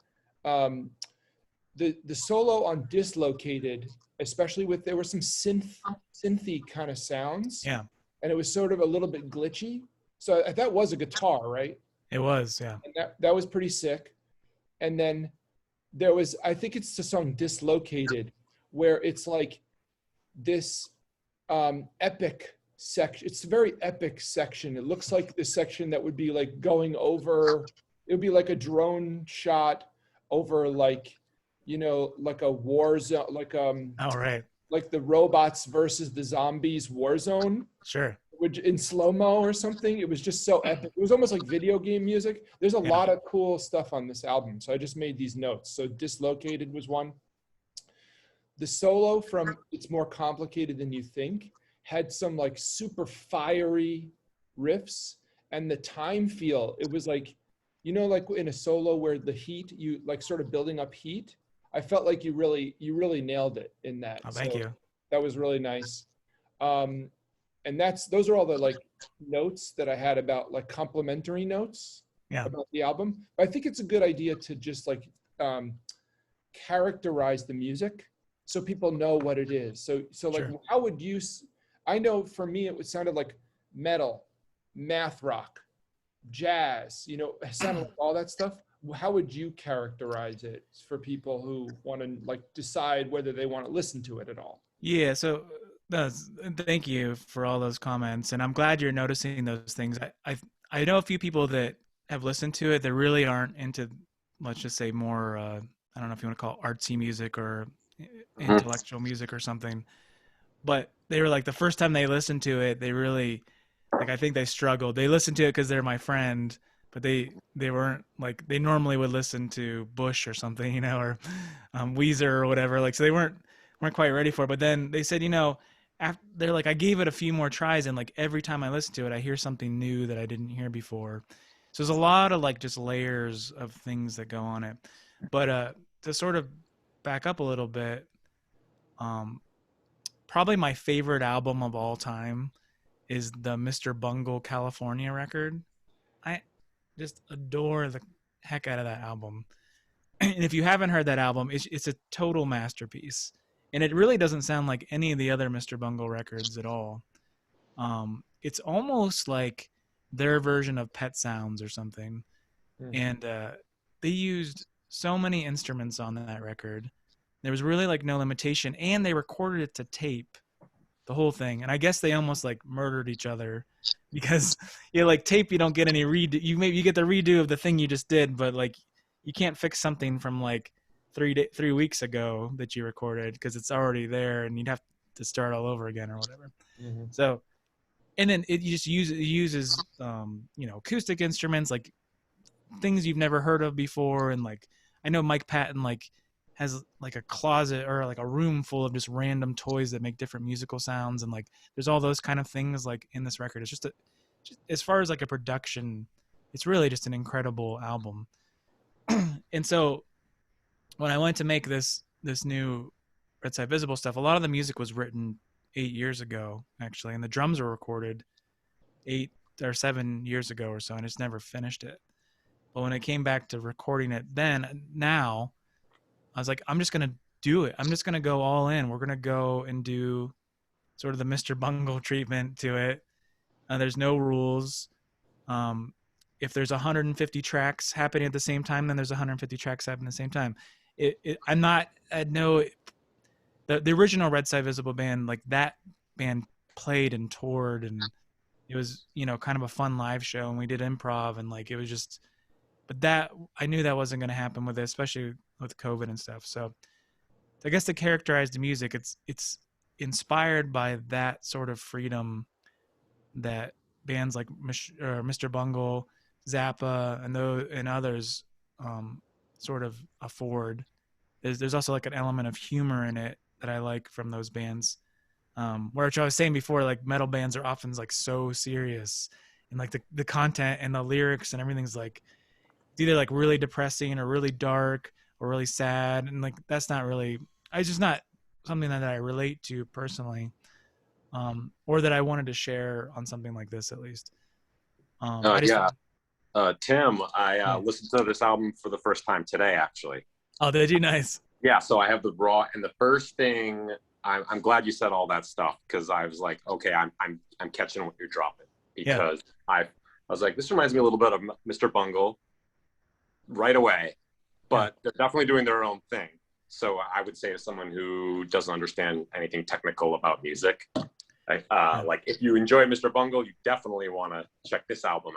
[SPEAKER 2] The solo on Dislocated, especially there were some synthy kind of sounds.
[SPEAKER 3] Yeah.
[SPEAKER 2] And it was sort of a little bit glitchy. So that was a guitar, right?
[SPEAKER 3] It was, yeah.
[SPEAKER 2] And that was pretty sick. And then there was, I think it's the song Dislocated, where it's like this epic section. It's a very epic section. It looks like the section that would be like going over, it would be like a drone shot over like, like a war zone,
[SPEAKER 3] Oh, right.
[SPEAKER 2] like the robots versus the zombies war zone,
[SPEAKER 3] Sure.
[SPEAKER 2] which in slow-mo or something. It was just so epic. It was almost like video game music. There's a
[SPEAKER 3] Yeah.
[SPEAKER 2] lot of cool stuff on this album. So I just made these notes. So Dislocated was one. The solo from It's More Complicated Than You Think had some like super fiery riffs, and the time feel, it was like, like in a solo where the heat, you like sort of building up heat. I felt like you really nailed it in that.
[SPEAKER 3] Oh, thank you.
[SPEAKER 2] That was really nice. And those are all the like notes that I had about like complimentary notes about the album. But I think it's a good idea to just like characterize the music so people know what it is. So like,
[SPEAKER 3] Sure.
[SPEAKER 2] how would you? I know for me it sounded like metal, math rock, jazz. It sounded like all that stuff. How would you characterize it for people who want to like decide whether they want to listen to it at all?
[SPEAKER 3] Yeah. So thank you for all those comments, and I'm glad you're noticing those things. I know a few people that have listened to it that really aren't into, let's just say, more I don't know if you want to call it artsy music or intellectual music or something, but they were like, the first time they listened to it, they really, like, I think they struggled. They listened to it because they're my friend, but they weren't like, they normally would listen to Bush or something, or Weezer or whatever, like, so they weren't quite ready for it. But then they said, they're like, I gave it a few more tries, and like every time I listen to it, I hear something new that I didn't hear before. So there's a lot of like just layers of things that go on it. But to sort of back up a little bit, probably my favorite album of all time is the Mr. Bungle California record. I just adore the heck out of that album. And if you haven't heard that album, it's a total masterpiece. And it really doesn't sound like any of the other Mr. Bungle records at all. It's almost like their version of Pet Sounds or something. And they used so many instruments on that record. There was really like no limitation, and they recorded it to tape, the whole thing. And I guess they almost like murdered each other, because like tape, you don't get any redo. You get the redo of the thing you just did, but like you can't fix something from like 3 weeks ago that you recorded, because it's already there, and you'd have to start all over again or whatever.
[SPEAKER 2] Mm-hmm.
[SPEAKER 3] So, and then it uses acoustic instruments, like things you've never heard of before. And like, I know Mike Patton like has like a closet or like a room full of just random toys that make different musical sounds, and like there's all those kind of things like in this record. It's just as far as like a production, it's really just an incredible album. And so when I went to make this new Red Side Visible stuff, a lot of the music was written 8 years ago actually, and the drums were recorded 8 or 7 years ago or so, and it's never finished it. But when it came back to recording it now, I was like, I'm just going to do it. I'm just going to go all in. We're going to go and do sort of the Mr. Bungle treatment to it. There's no rules. If there's 150 tracks happening at the same time, then there's 150 tracks happening at the same time. The original Red Side Visible band, like that band played and toured, and it was, kind of a fun live show, and we did improv, and like, it was just, but that, I knew that wasn't going to happen with it, especially with COVID and stuff. So I guess to characterize the music, it's inspired by that sort of freedom that bands like Mr. Bungle, Zappa, and others sort of afford. There's also like an element of humor in it that I like from those bands. Which I was saying before, like metal bands are often like so serious, and like the content and the lyrics and everything's like, it's either like really depressing or really dark or really sad, and like that's not really, it's just not something that I relate to personally, or that I wanted to share on something like this, at least.
[SPEAKER 1] Tim, I listened to this album for the first time today, actually.
[SPEAKER 3] Oh, did you? Nice.
[SPEAKER 1] Yeah, so I have the raw, and the first thing, I'm glad you said all that stuff, because I was like, okay, I'm catching what you're dropping, because I was like, this reminds me a little bit of Mr. Bungle right away, but they're definitely doing their own thing. So I would say to someone who doesn't understand anything technical about music, like if you enjoy Mr. Bungle, you definitely want to check this album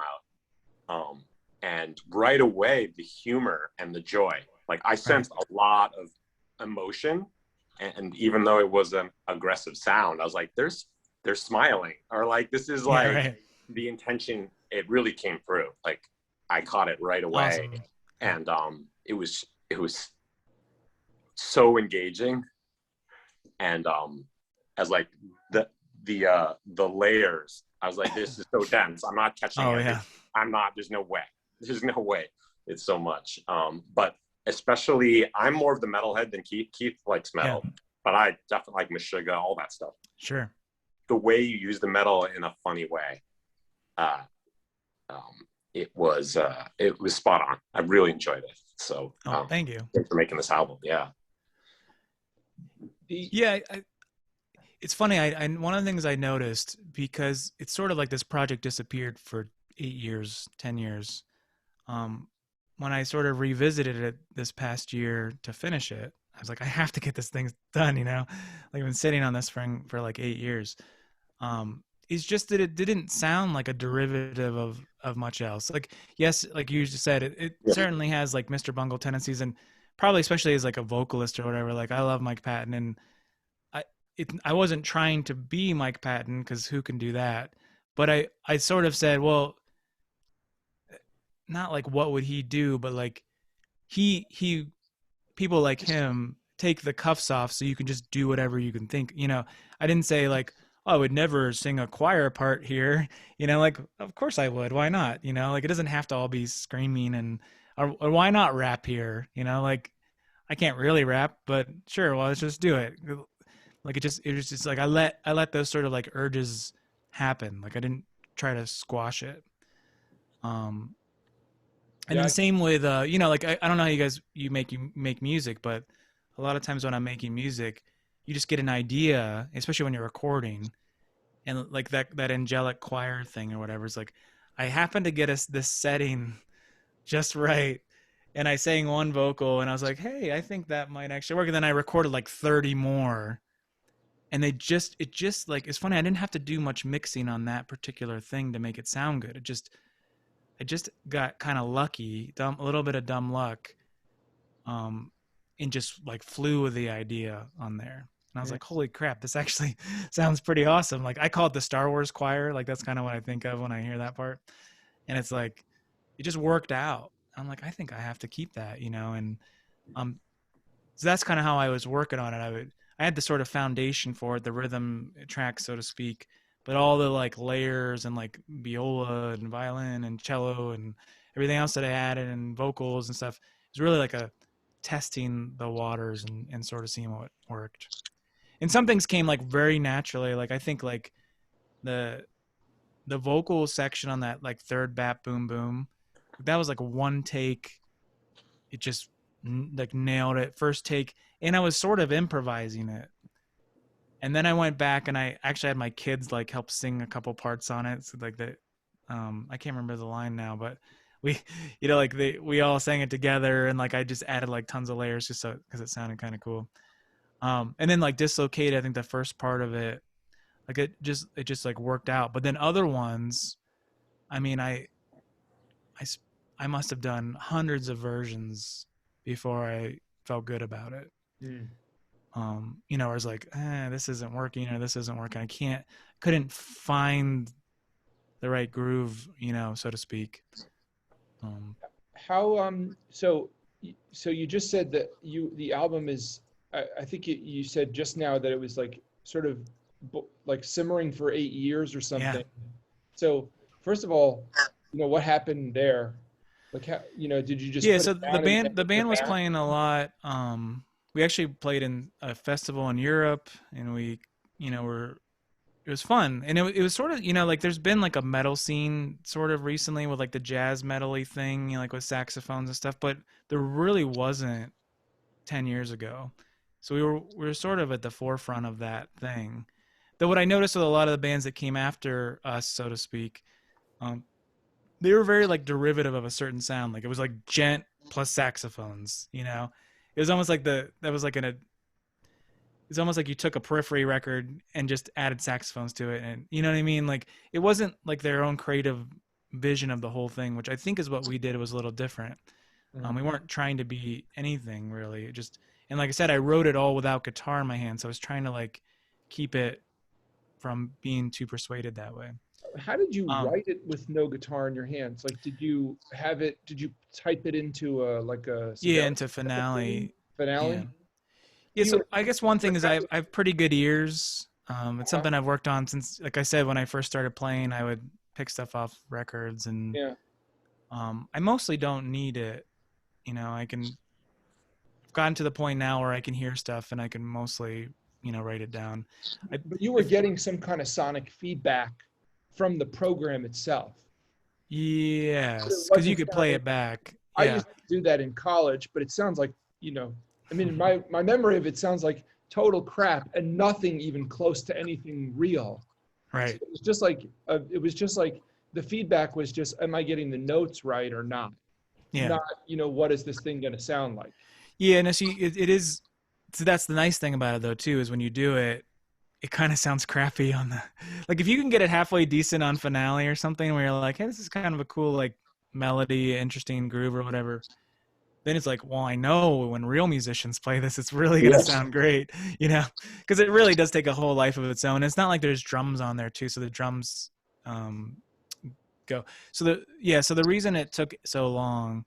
[SPEAKER 1] out. And right away, the humor and the joy Like I sensed a lot of emotion, and even though it was an aggressive sound, I was like, they're smiling, or like this is like the intention. It really came through. Like I caught it right away,
[SPEAKER 3] Awesome.
[SPEAKER 1] and it was so engaging, and as like the layers, I was like, this is so dense. I'm not catching it.
[SPEAKER 3] Yeah.
[SPEAKER 1] I'm not. There's no way. There's no way. It's so much. But especially, I'm more of the metalhead than Keith. Keith likes metal, but I definitely like Meshuggah, all that stuff.
[SPEAKER 3] Sure.
[SPEAKER 1] The way you use the metal in a funny way, it was spot on. I really enjoyed it. So
[SPEAKER 3] thank you.
[SPEAKER 1] Thanks for making this album. Yeah.
[SPEAKER 3] Yeah. It's funny. I one of the things I noticed, because it's sort of like this project disappeared for 8 years, 10 years. When I sort of revisited it this past year to finish it, I was like, I have to get this thing done, Like I've been sitting on this for like 8 years. It's just that it didn't sound like a derivative of much else. Like, yes, like you just said, it certainly has like Mr. Bungle tendencies, and probably especially as like a vocalist or whatever. Like I love Mike Patton, and I wasn't trying to be Mike Patton, because who can do that? But I sort of said, well, not like what would he do, but like he people like him take the cuffs off so you can just do whatever you can think. I didn't say like, oh, I would never sing a choir part here. Like, of course I would. Why not? Like it doesn't have to all be screaming, and or why not rap here? Like I can't really rap, but sure, well, let's just do it. Like it was just like I let those sort of like urges happen. Like I didn't try to squash it. And then the same with like I don't know how you make music, but a lot of times when I'm making music, you just get an idea, especially when you're recording, and like that angelic choir thing or whatever. It's like I happen to get this setting just right, and I sang one vocal, and I was like, hey, I think that might actually work. And then I recorded like 30 more. And it just like, it's funny. I didn't have to do much mixing on that particular thing to make it sound good. I just got kind of lucky, a little bit of dumb luck, and just like flew with the idea on there. And I was like, holy crap, this actually sounds pretty awesome. Like I call it the Star Wars choir. Like that's kind of what I think of when I hear that part. And it's like, it just worked out. I'm like, I think I have to keep that, and so that's kind of how I was working on it. I had the sort of foundation for it, the rhythm track, so to speak, but all the like layers and like viola and violin and cello and everything else that I added and vocals and stuff, it was really like a testing the waters and sort of seeing what worked. And some things came like very naturally. Like I think like the vocal section on that like third bap boom boom, that was like one take. It just like nailed it first take, and I was sort of improvising it, and then I went back and I actually had my kids like help sing a couple parts on it. So like I can't remember the line now, but we like we all sang it together, and like I just added like tons of layers just so because it sounded kind of cool. And then like Dislocated, I think the first part of it, like it just like worked out. But then other ones, I mean, I must have done hundreds of versions before I felt good about it. I was like, this isn't working, or this isn't working. Couldn't find the right groove, so to speak.
[SPEAKER 2] So you just said that the album is, I think you said just now that it was like sort of like simmering for 8 years or something. Yeah. So first of all, what happened there? Like, how, did you just?
[SPEAKER 3] Yeah. So the band was playing a lot. We actually played in a festival in Europe, and we, it was fun. And it was sort of, like there's been like a metal scene sort of recently with like the jazz metal-y thing, like with saxophones and stuff, but there really wasn't 10 years ago. So we were sort of at the forefront of that thing. Though what I noticed with a lot of the bands that came after us, so to speak, they were very like derivative of a certain sound. Like it was like gent plus saxophones, It was almost like it's almost like you took a Periphery record and just added saxophones to it. And you know what I mean? Like it wasn't like their own creative vision of the whole thing, which I think is what we did. It was a little different. We weren't trying to be anything really. And like I said, I wrote it all without guitar in my hand. So I was trying to like keep it from being too persuaded that way.
[SPEAKER 2] How did you write it with no guitar in your hands? Like, did you type it into
[SPEAKER 3] into Finale?
[SPEAKER 2] Finale?
[SPEAKER 3] Yeah. So I guess one thing is I have pretty good ears. It's something I've worked on since, like I said, when I first started playing, I would pick stuff off records, and I mostly don't need it. I've gotten to the point now where I can hear stuff and I can mostly, write it down.
[SPEAKER 2] But you were getting some kind of sonic feedback from the program itself.
[SPEAKER 3] Yes, because you could play it back.
[SPEAKER 2] I used to do that in college, but it sounds like, my memory of it sounds like total crap and nothing even close to anything real.
[SPEAKER 3] Right.
[SPEAKER 2] So it was just like the feedback was just, am I getting the notes right or not?
[SPEAKER 3] Yeah.
[SPEAKER 2] Not, what is this thing going to sound like?
[SPEAKER 3] Yeah. And it is. So that's the nice thing about it though, too, is when you do it, it kind of sounds crappy on like if you can get it halfway decent on Finale or something where you're like, hey, this is kind of a cool, like melody, interesting groove or whatever. Then it's like, well, I know when real musicians play this, it's really going to sound great, because it really does take a whole life of its own. It's not like there's drums on there too. So the drums go. So the reason it took so long,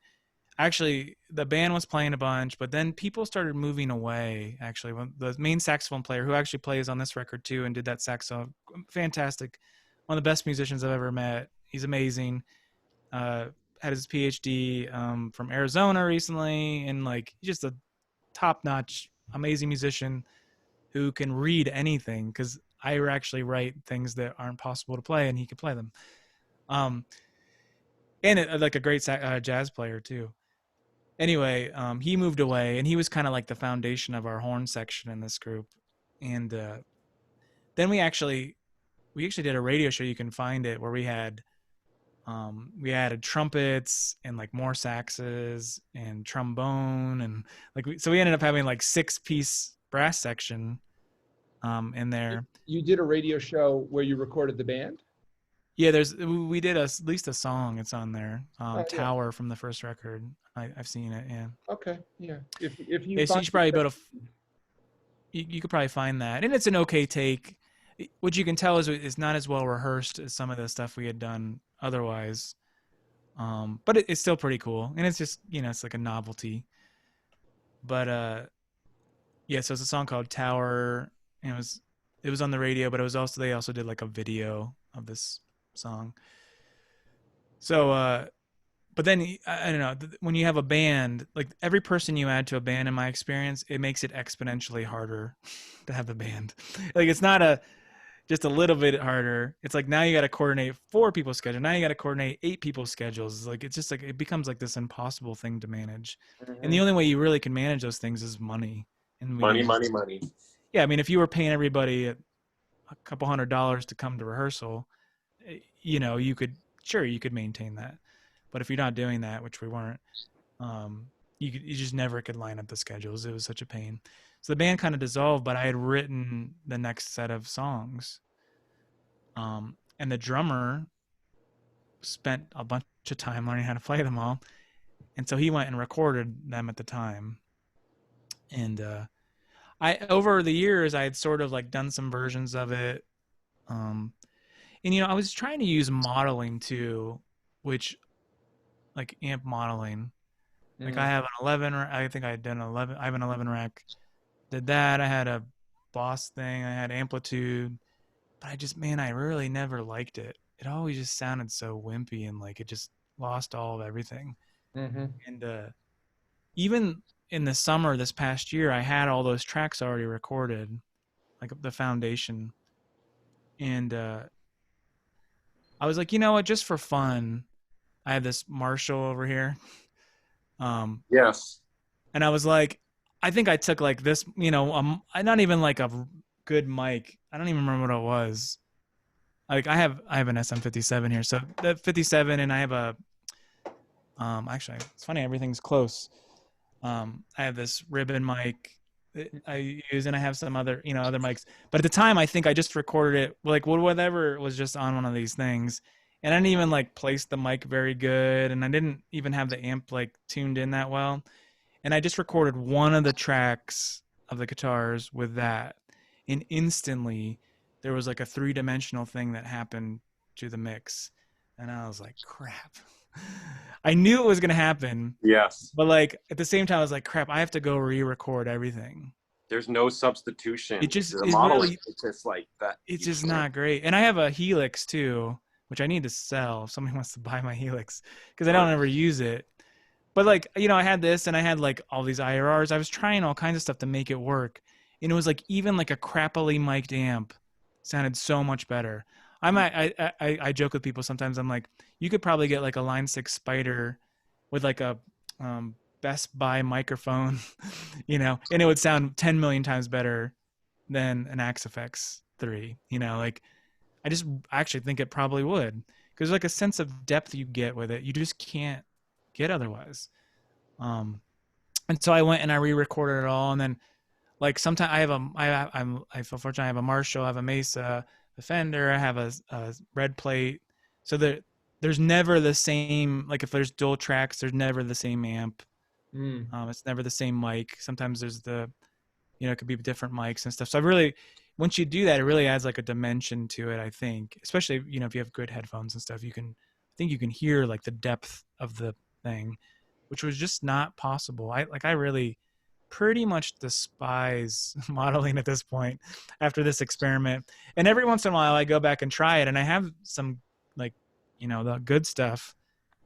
[SPEAKER 3] actually, the band was playing a bunch, but then people started moving away, actually. When the main saxophone player, who actually plays on this record too and did that saxophone, fantastic, one of the best musicians I've ever met. He's amazing. Had his PhD from Arizona recently, and like just a top-notch, amazing musician who can read anything, because I actually write things that aren't possible to play, and he could play them. And like a great jazz player too. Anyway, he moved away, and he was kind of like the foundation of our horn section in this group. And then we actually did a radio show. You can find it, where we added trumpets and like more saxes and trombone, and so we ended up having like 6-piece brass section in there.
[SPEAKER 2] You did a radio show where you recorded the band?
[SPEAKER 3] Yeah, we did at least a song. It's on there. Tower from the first record. I've seen it. Yeah.
[SPEAKER 2] Okay. Yeah. If you,
[SPEAKER 3] you should probably you could probably find that, and it's an okay take. What you can tell is it's not as well rehearsed as some of the stuff we had done otherwise, but it's still pretty cool, and it's just it's like a novelty. But so it's a song called Tower, and it was on the radio, but they also did like a video of this song. So but then I don't know, when you have a band, like every person you add to a band, in my experience, it makes it exponentially harder to have a band. Like it's not just a little bit harder. It's like now you got to coordinate 4 people's schedule. Now you got to coordinate 8 people's schedules. Like it's just like it becomes like this impossible thing to manage. Mm-hmm. And the only way you really can manage those things is money. And
[SPEAKER 1] money.
[SPEAKER 3] Yeah, I mean, if you were paying everybody a couple $100 to come to rehearsal, you could maintain that. But if you're not doing that, which we weren't, you just never could line up the schedules. It was such a pain. So the band kind of dissolved, but I had written the next set of songs. And the drummer spent a bunch of time learning how to play them all. And so he went and recorded them at the time. And over the years, I had sort of like done some versions of it. And, I was trying to use modeling too, which like amp modeling. Like I have an 11, I think I had done 11. I have an 11 rack. Did that. I had a Boss thing. I had amplitude, but I really never liked it. It always just sounded so wimpy, and like it just lost all of everything. Mm-hmm. And even in the summer this past year, I had all those tracks already recorded, like the foundation. And I was like, you know what, just for fun, I have this Marshall over here.
[SPEAKER 1] Yes. And
[SPEAKER 3] I was like, I think I took like this, not even like a good mic. I don't even remember what it was. Like I have an SM57 here. So the 57, and I have a, actually it's funny, everything's close. I have this ribbon mic that I use, and I have some other mics. But at the time, I think I just recorded it like whatever was just on one of these things. and I didn't even like place the mic very good, and I didn't even have the amp like tuned in that well. And I just recorded one of the tracks of the guitars with that, and instantly there was like a 3-dimensional thing that happened to the mix, and I was like, crap. I knew it was gonna happen,
[SPEAKER 1] Yes.
[SPEAKER 3] but like at the same time I was like, crap, I have to go re-record everything.
[SPEAKER 1] There's no substitution.
[SPEAKER 3] It just
[SPEAKER 1] The
[SPEAKER 3] is
[SPEAKER 1] model
[SPEAKER 3] really,
[SPEAKER 1] it's just like that.
[SPEAKER 3] it's
[SPEAKER 1] You
[SPEAKER 3] just
[SPEAKER 1] can't-
[SPEAKER 3] not great. And I have a Helix too, which I need to sell if somebody wants to buy my Helix, because I don't ever use it. But like, you know, I had this and I had like all these IRRs. I was trying all kinds of stuff to make it work. And it was like even like a crappily mic'd amp sounded so much better. I joke with people sometimes. I'm like, you could probably get like a Line 6 Spider with like a Best Buy microphone, you know, and it would sound 10 million times better than an Axe-FX 3, you know, like I actually think it probably would, because like a sense of depth you get with it, you just can't get otherwise. And so I went and I re-recorded it all, and then like sometimes I feel fortunate. I have a Marshall, I have a Mesa, a Fender, I have a red plate, so there's never the same, like if there's dual tracks, there's never the same amp. It's never the same mic. Sometimes there's it could be different mics and stuff. So I really, once you do that, it really adds like a dimension to it, I think, especially, you know, if you have good headphones and stuff, I think you can hear like the depth of the thing, which was just not possible. I really pretty much despise modeling at this point after this experiment. And every once in a while I go back and try it, and I have some like, you know, the good stuff,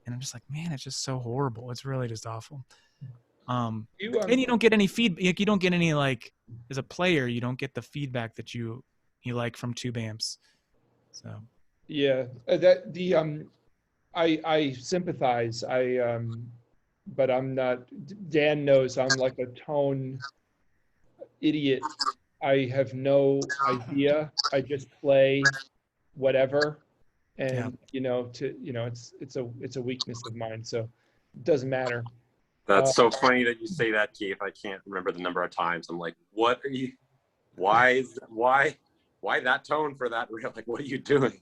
[SPEAKER 3] and I'm just like, man, it's just so horrible. It's really just awful. And you don't get any feedback. You don't get any, like, as a player, you don't get the feedback that you like from tube amps. So
[SPEAKER 2] yeah, I sympathize. But I'm not. Dan knows I'm like a tone idiot. I have no idea. I just play whatever, and it's a weakness of mine. So it doesn't matter.
[SPEAKER 1] That's so funny that you say that, Keith. I can't remember the number of times. I'm like, what are you? Why that tone for that? Like, what are you doing?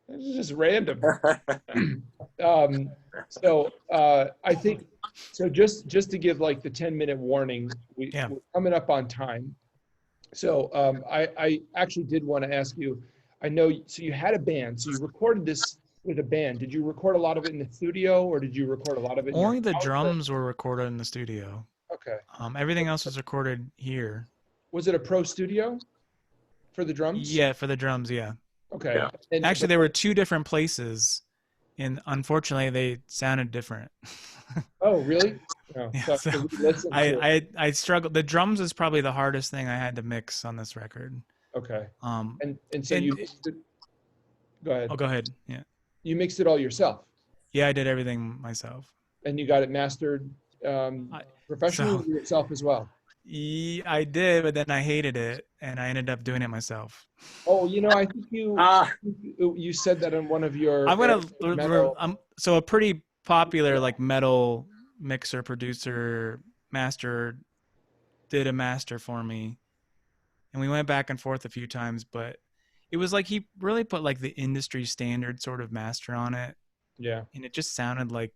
[SPEAKER 2] It's just random. I think so. Just to give like the 10-minute warning, we're coming up on time. So I actually did want to ask you. I know. So you had a band. So you recorded this with a band. Did you record a lot of it in the studio, or did you record a lot of it?
[SPEAKER 3] Only the drums were recorded in the studio.
[SPEAKER 2] Okay.
[SPEAKER 3] Everything else was recorded here.
[SPEAKER 2] Was it a pro studio for the drums?
[SPEAKER 3] Yeah, for the drums. Yeah.
[SPEAKER 2] Okay.
[SPEAKER 1] Yeah.
[SPEAKER 3] Actually, there were 2 different places, and unfortunately, they sounded different.
[SPEAKER 2] Oh, really? No.
[SPEAKER 3] Yeah, so I struggled. The drums is probably the hardest thing I had to mix on this record.
[SPEAKER 2] Okay. Go ahead.
[SPEAKER 3] Oh, go ahead. Yeah.
[SPEAKER 2] You mixed it all yourself?
[SPEAKER 3] Yeah, I did everything myself.
[SPEAKER 2] And you got it mastered professionally with yourself as well?
[SPEAKER 3] Yeah, I did, but then I hated it, and I ended up doing it myself.
[SPEAKER 2] Oh, I think you said that in one of your.
[SPEAKER 3] So a pretty popular like metal mixer, producer, master did a master for me, and we went back and forth a few times, but it was like he really put like the industry standard sort of master on it.
[SPEAKER 2] Yeah.
[SPEAKER 3] And it just sounded like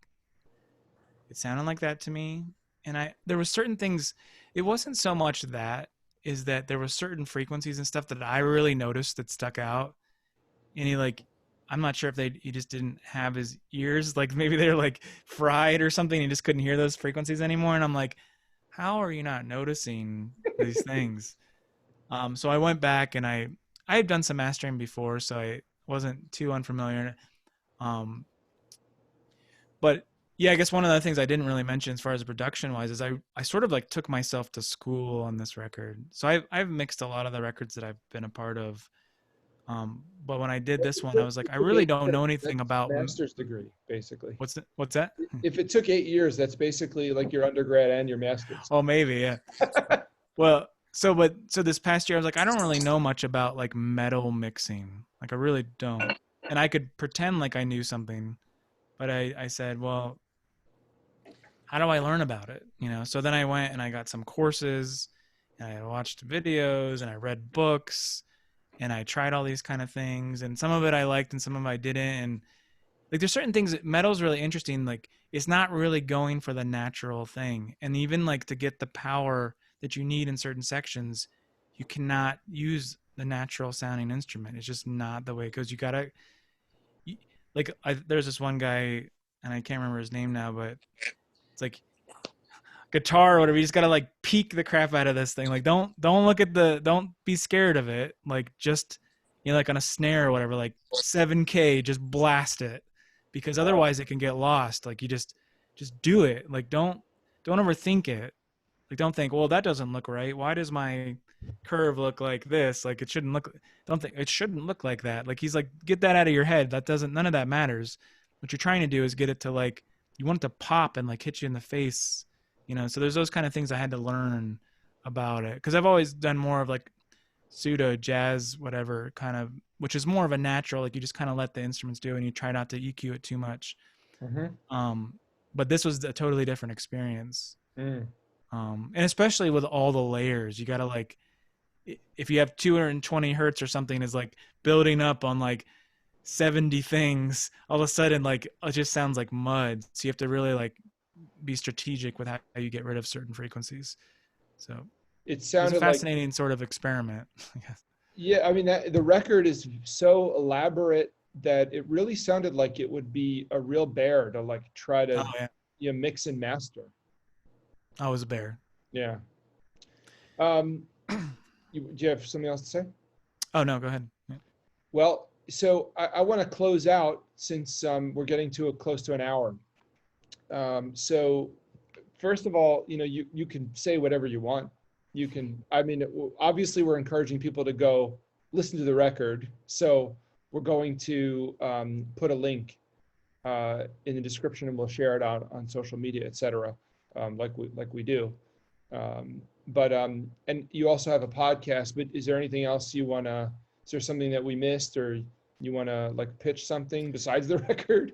[SPEAKER 3] that to me. And there were certain things, it wasn't so much that, is that there were certain frequencies and stuff that I really noticed that stuck out. And I'm not sure if he just didn't have his ears, like maybe they're like fried or something. He just couldn't hear those frequencies anymore. And I'm like, how are you not noticing these things? So I went back and I had done some mastering before, so I wasn't too unfamiliar. But yeah, I guess one of the things I didn't really mention as far as production wise is I sort of like took myself to school on this record. So I've mixed a lot of the records that I've been a part of. But when I did this one, I was like, I really don't know anything about
[SPEAKER 2] master's degree, basically.
[SPEAKER 3] What's that?
[SPEAKER 2] If it took 8 years, that's basically like your undergrad and your master's.
[SPEAKER 3] Oh, maybe, yeah. Well, so this past year, I was like, I don't really know much about like metal mixing. Like I really don't. And I could pretend like I knew something, but I said, well, how do I learn about it? So then I went and I got some courses, and I watched videos, and I read books, and I tried all these kind of things, and some of it I liked and some of it I didn't. like there's certain things that metal's really interesting. Like it's not really going for the natural thing. And even like to get the power that you need in certain sections, you cannot use the natural sounding instrument. It's just not the way it goes. You gotta, like, there's this one guy, and I can't remember his name now, but it's like guitar or whatever. You just gotta like peek the crap out of this thing. Like don't don't be scared of it. Like just, you know, like on a snare or whatever, like 7K, just blast it, because otherwise it can get lost. Like you just do it. Like don't overthink it. Like don't think, well, that doesn't look right. Why does my curve look like this? Like it shouldn't look. Don't think it shouldn't look like that. Like he's like, get that out of your head. That doesn't. None of that matters. What you're trying to do is get it to like, you want it to pop and like hit you in the face. You know. So there's those kind of things I had to learn about it, because I've always done more of like pseudo jazz, whatever kind of, which is more of a natural. Like you just kind of let the instruments do, and you try not to EQ it too much. But this was a totally different experience. And especially with all the layers, you gotta like, if you have 220 hertz or something is like building up on like 70 things, all of a sudden like it just sounds like mud. So you have to really like be strategic with how you get rid of certain frequencies. So
[SPEAKER 2] it sounded
[SPEAKER 3] a fascinating like, sort of experiment, I guess.
[SPEAKER 2] Yeah, I mean the record is so elaborate that it really sounded like it would be a real bear to like try to mix and master.
[SPEAKER 3] I was a bear.
[SPEAKER 2] Yeah. Do you have something else to say?
[SPEAKER 3] Oh, no, go ahead. Yeah.
[SPEAKER 2] Well, so I want to close out since we're getting to close to an hour. So first of all, you know, you can say whatever you want. You can, I mean, obviously we're encouraging people to go listen to the record. So we're going to put a link in the description, and we'll share it out on social media, etc. Like we do. And you also have a podcast, but is there anything else is there something that we missed, or you want to like pitch something besides the record?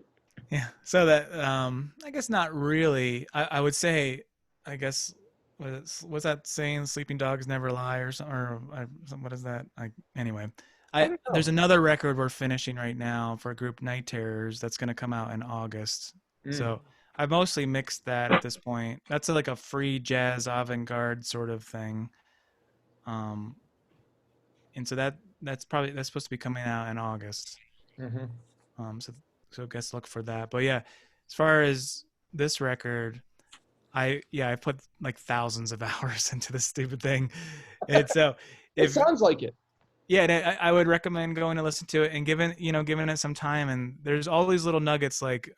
[SPEAKER 3] Yeah. So that, I guess not really. I would say, I guess, what's that saying? Sleeping dogs never lie, or something, or what is that? Anyway, there's another record we're finishing right now for a group, Night Terrors, that's going to come out in August. So I've mostly mixed that at this point. That's like a free jazz avant-garde sort of thing. And so that's supposed to be coming out in August. So I guess look for that. But yeah, as far as this record, I put like thousands of hours into this stupid thing. And so
[SPEAKER 2] it sounds like it.
[SPEAKER 3] Yeah, I would recommend going to listen to it and giving it some time. And there's all these little nuggets like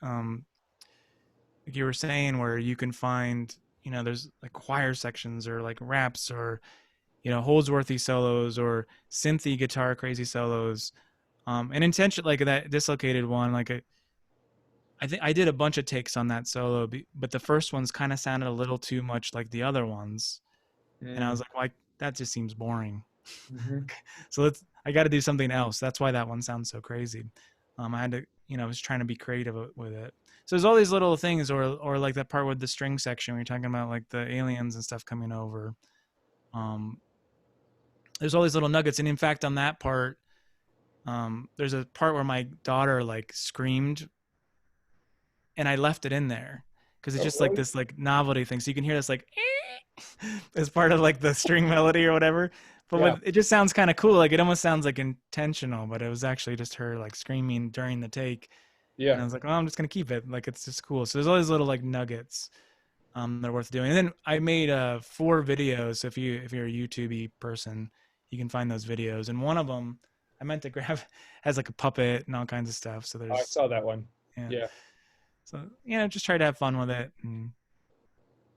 [SPEAKER 3] you were saying, where you can find, you know, there's like choir sections or like raps or, you know, Holdsworthy solos or synthy guitar crazy solos. And intention, like that Dislocated one, like I think I did a bunch of takes on that solo, but the first ones kind of sounded a little too much like the other ones. And I was like, that just seems boring. So I got to do something else. That's why that one sounds so crazy. I had to, you know, I was trying to be creative with it. So there's all these little things, or like that part with the string section where you're talking about like the aliens and stuff coming over. There's all these little nuggets, and in fact, on that part, there's a part where my daughter like screamed, and I left it in there because it's just like this like novelty thing. So you can hear this like as part of like the string melody or whatever. But it just sounds kind of cool. Like it almost sounds like intentional, but it was actually just her like screaming during the take. Yeah. And I was like, oh, I'm just going to keep it. Like, it's just cool. So there's all these little like nuggets that are worth doing. And then I made 4 videos. So if you're a YouTube person, you can find those videos. And one of them I meant to grab has like a puppet and all kinds of stuff. So there's,
[SPEAKER 2] I saw that one. Yeah.
[SPEAKER 3] So, you know, just try to have fun with it and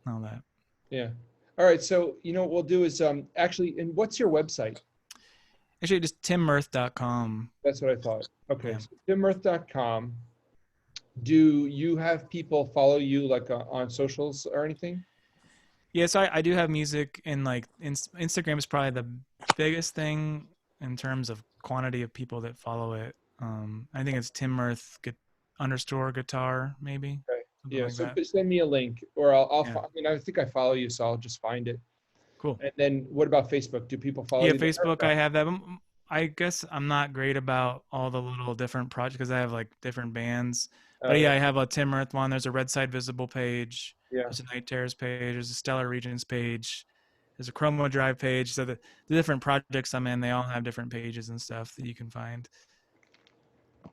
[SPEAKER 3] all that.
[SPEAKER 2] Yeah. All right. So, you know, what we'll do is actually, and what's your website?
[SPEAKER 3] Actually, just timmirth.com.
[SPEAKER 2] That's what I thought. Okay. Yeah. So timmirth.com. Do you have people follow you like on socials or anything?
[SPEAKER 3] Yeah, so I do have music, and like Instagram is probably the biggest thing in terms of quantity of people that follow it. I think it's _guitar maybe.
[SPEAKER 2] Okay. Yeah, like so send me a link, or I'll I mean, I think I follow you, so I'll just find it.
[SPEAKER 3] Cool.
[SPEAKER 2] And then what about Facebook? Do people follow you?
[SPEAKER 3] Yeah, Facebook, I have that. I guess I'm not great about all the little different projects because I have like different bands. But
[SPEAKER 2] Yeah.
[SPEAKER 3] I have a Tim Mirth one. There's a Red Side Visible page.
[SPEAKER 2] Yeah.
[SPEAKER 3] There's a Night Terrors page. There's a Stellar Regions page. There's a Chromo Drive page. So the different projects I'm in, they all have different pages and stuff that you can find.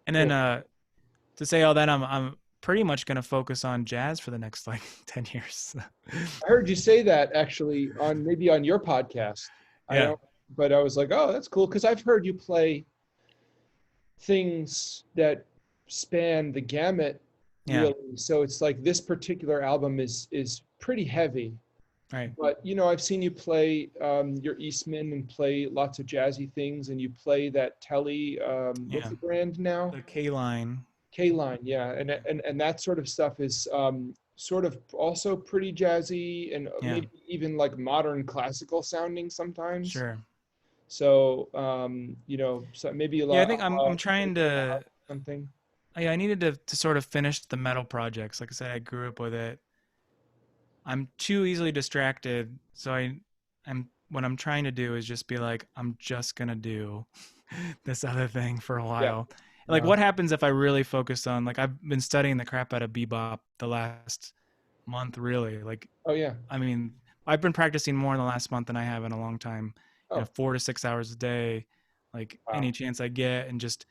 [SPEAKER 3] And then to say all that, I'm pretty much going to focus on jazz for the next like 10 years.
[SPEAKER 2] I heard you say that actually maybe on your podcast.
[SPEAKER 3] Yeah.
[SPEAKER 2] But I was like, oh, that's cool, because I've heard you play things that span the gamut, really. So it's like this particular album is pretty heavy.
[SPEAKER 3] Right.
[SPEAKER 2] But I've seen you play your Eastman and play lots of jazzy things, and you play that Telly. What's the brand now?
[SPEAKER 3] The K-Line.
[SPEAKER 2] K-Line, yeah, and that sort of stuff is sort of also pretty jazzy and maybe even like modern classical sounding sometimes.
[SPEAKER 3] Sure.
[SPEAKER 2] So so maybe a lot.
[SPEAKER 3] Yeah, I think I'm trying to
[SPEAKER 2] something.
[SPEAKER 3] I needed to sort of finish the metal projects. Like I said, I grew up with it. I'm too easily distracted, so what I'm trying to do is just be like, I'm just gonna do this other thing for a while. Yeah. Like, what happens if I really focus on, like, I've been studying the crap out of bebop the last month, really. Like,
[SPEAKER 2] oh yeah,
[SPEAKER 3] I mean, I've been practicing more in the last month than I have in a long time. 4 to 6 hours a day, like any chance I get, and just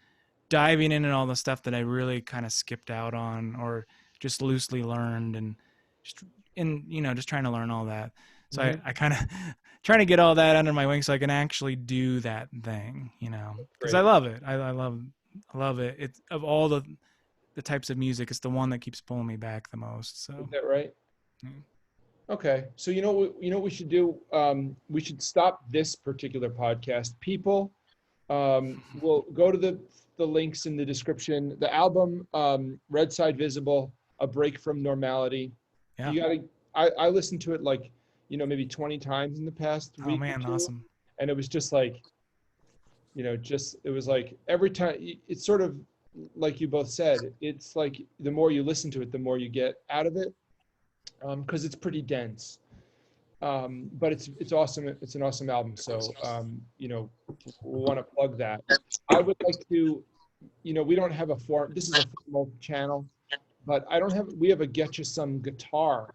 [SPEAKER 3] diving in and all the stuff that I really kind of skipped out on or just loosely learned, and just just trying to learn all that. So I kind of trying to get all that under my wing so I can actually do that thing, because I love it. I love it. It's of all the types of music, it's the one that keeps pulling me back the most. So
[SPEAKER 2] is that right? Okay, so you know what we should do? We should stop this particular podcast. People, will go to the links in the description. The album, Red Side Visible, A Break from Normality.
[SPEAKER 3] Yeah.
[SPEAKER 2] You gotta. I listened to it like maybe 20 times in the past week.
[SPEAKER 3] Oh man, awesome!
[SPEAKER 2] And it was just like, it was like every time. It's sort of like you both said. It's like the more you listen to it, the more you get out of it. Because it's pretty dense, but it's awesome. It's an awesome album. So we want to plug that. I would like to, we don't have a form. This is a formal channel, but we have a Getcha Some Guitar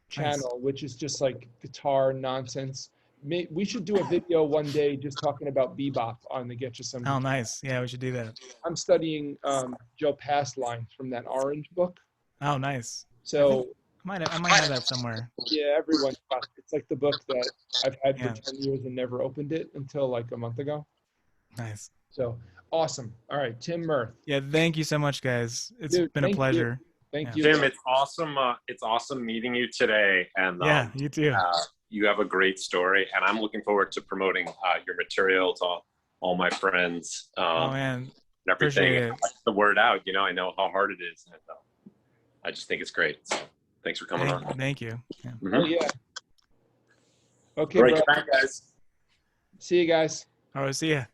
[SPEAKER 2] channel, which is just like guitar nonsense. We should do a video one day just talking about bebop on the Getcha Some.
[SPEAKER 3] Oh, nice. Yeah, we should do that.
[SPEAKER 2] I'm studying Joe Pass lines from that Orange book.
[SPEAKER 3] Oh, nice.
[SPEAKER 2] So.
[SPEAKER 3] I might have that somewhere.
[SPEAKER 2] Yeah, everyone. It's like the book that I've had for 10 years and never opened it until like a month ago.
[SPEAKER 3] Nice.
[SPEAKER 2] So awesome. All right, Tim Mirth.
[SPEAKER 3] Yeah, thank you so much, guys. It's been a pleasure.
[SPEAKER 2] Thank you.
[SPEAKER 1] Tim, it's awesome. It's awesome meeting you today. And
[SPEAKER 3] yeah, you too.
[SPEAKER 1] You have a great story, and I'm looking forward to promoting your material to all my friends.
[SPEAKER 3] Oh man,
[SPEAKER 1] and everything. The word out. I know how hard it is, and I just think it's great. So. Thanks for coming on.
[SPEAKER 3] Thank you. Yeah.
[SPEAKER 2] Mm-hmm. Oh, yeah. Okay,
[SPEAKER 1] Great. Good night, guys.
[SPEAKER 2] See you guys.
[SPEAKER 3] All right, see ya.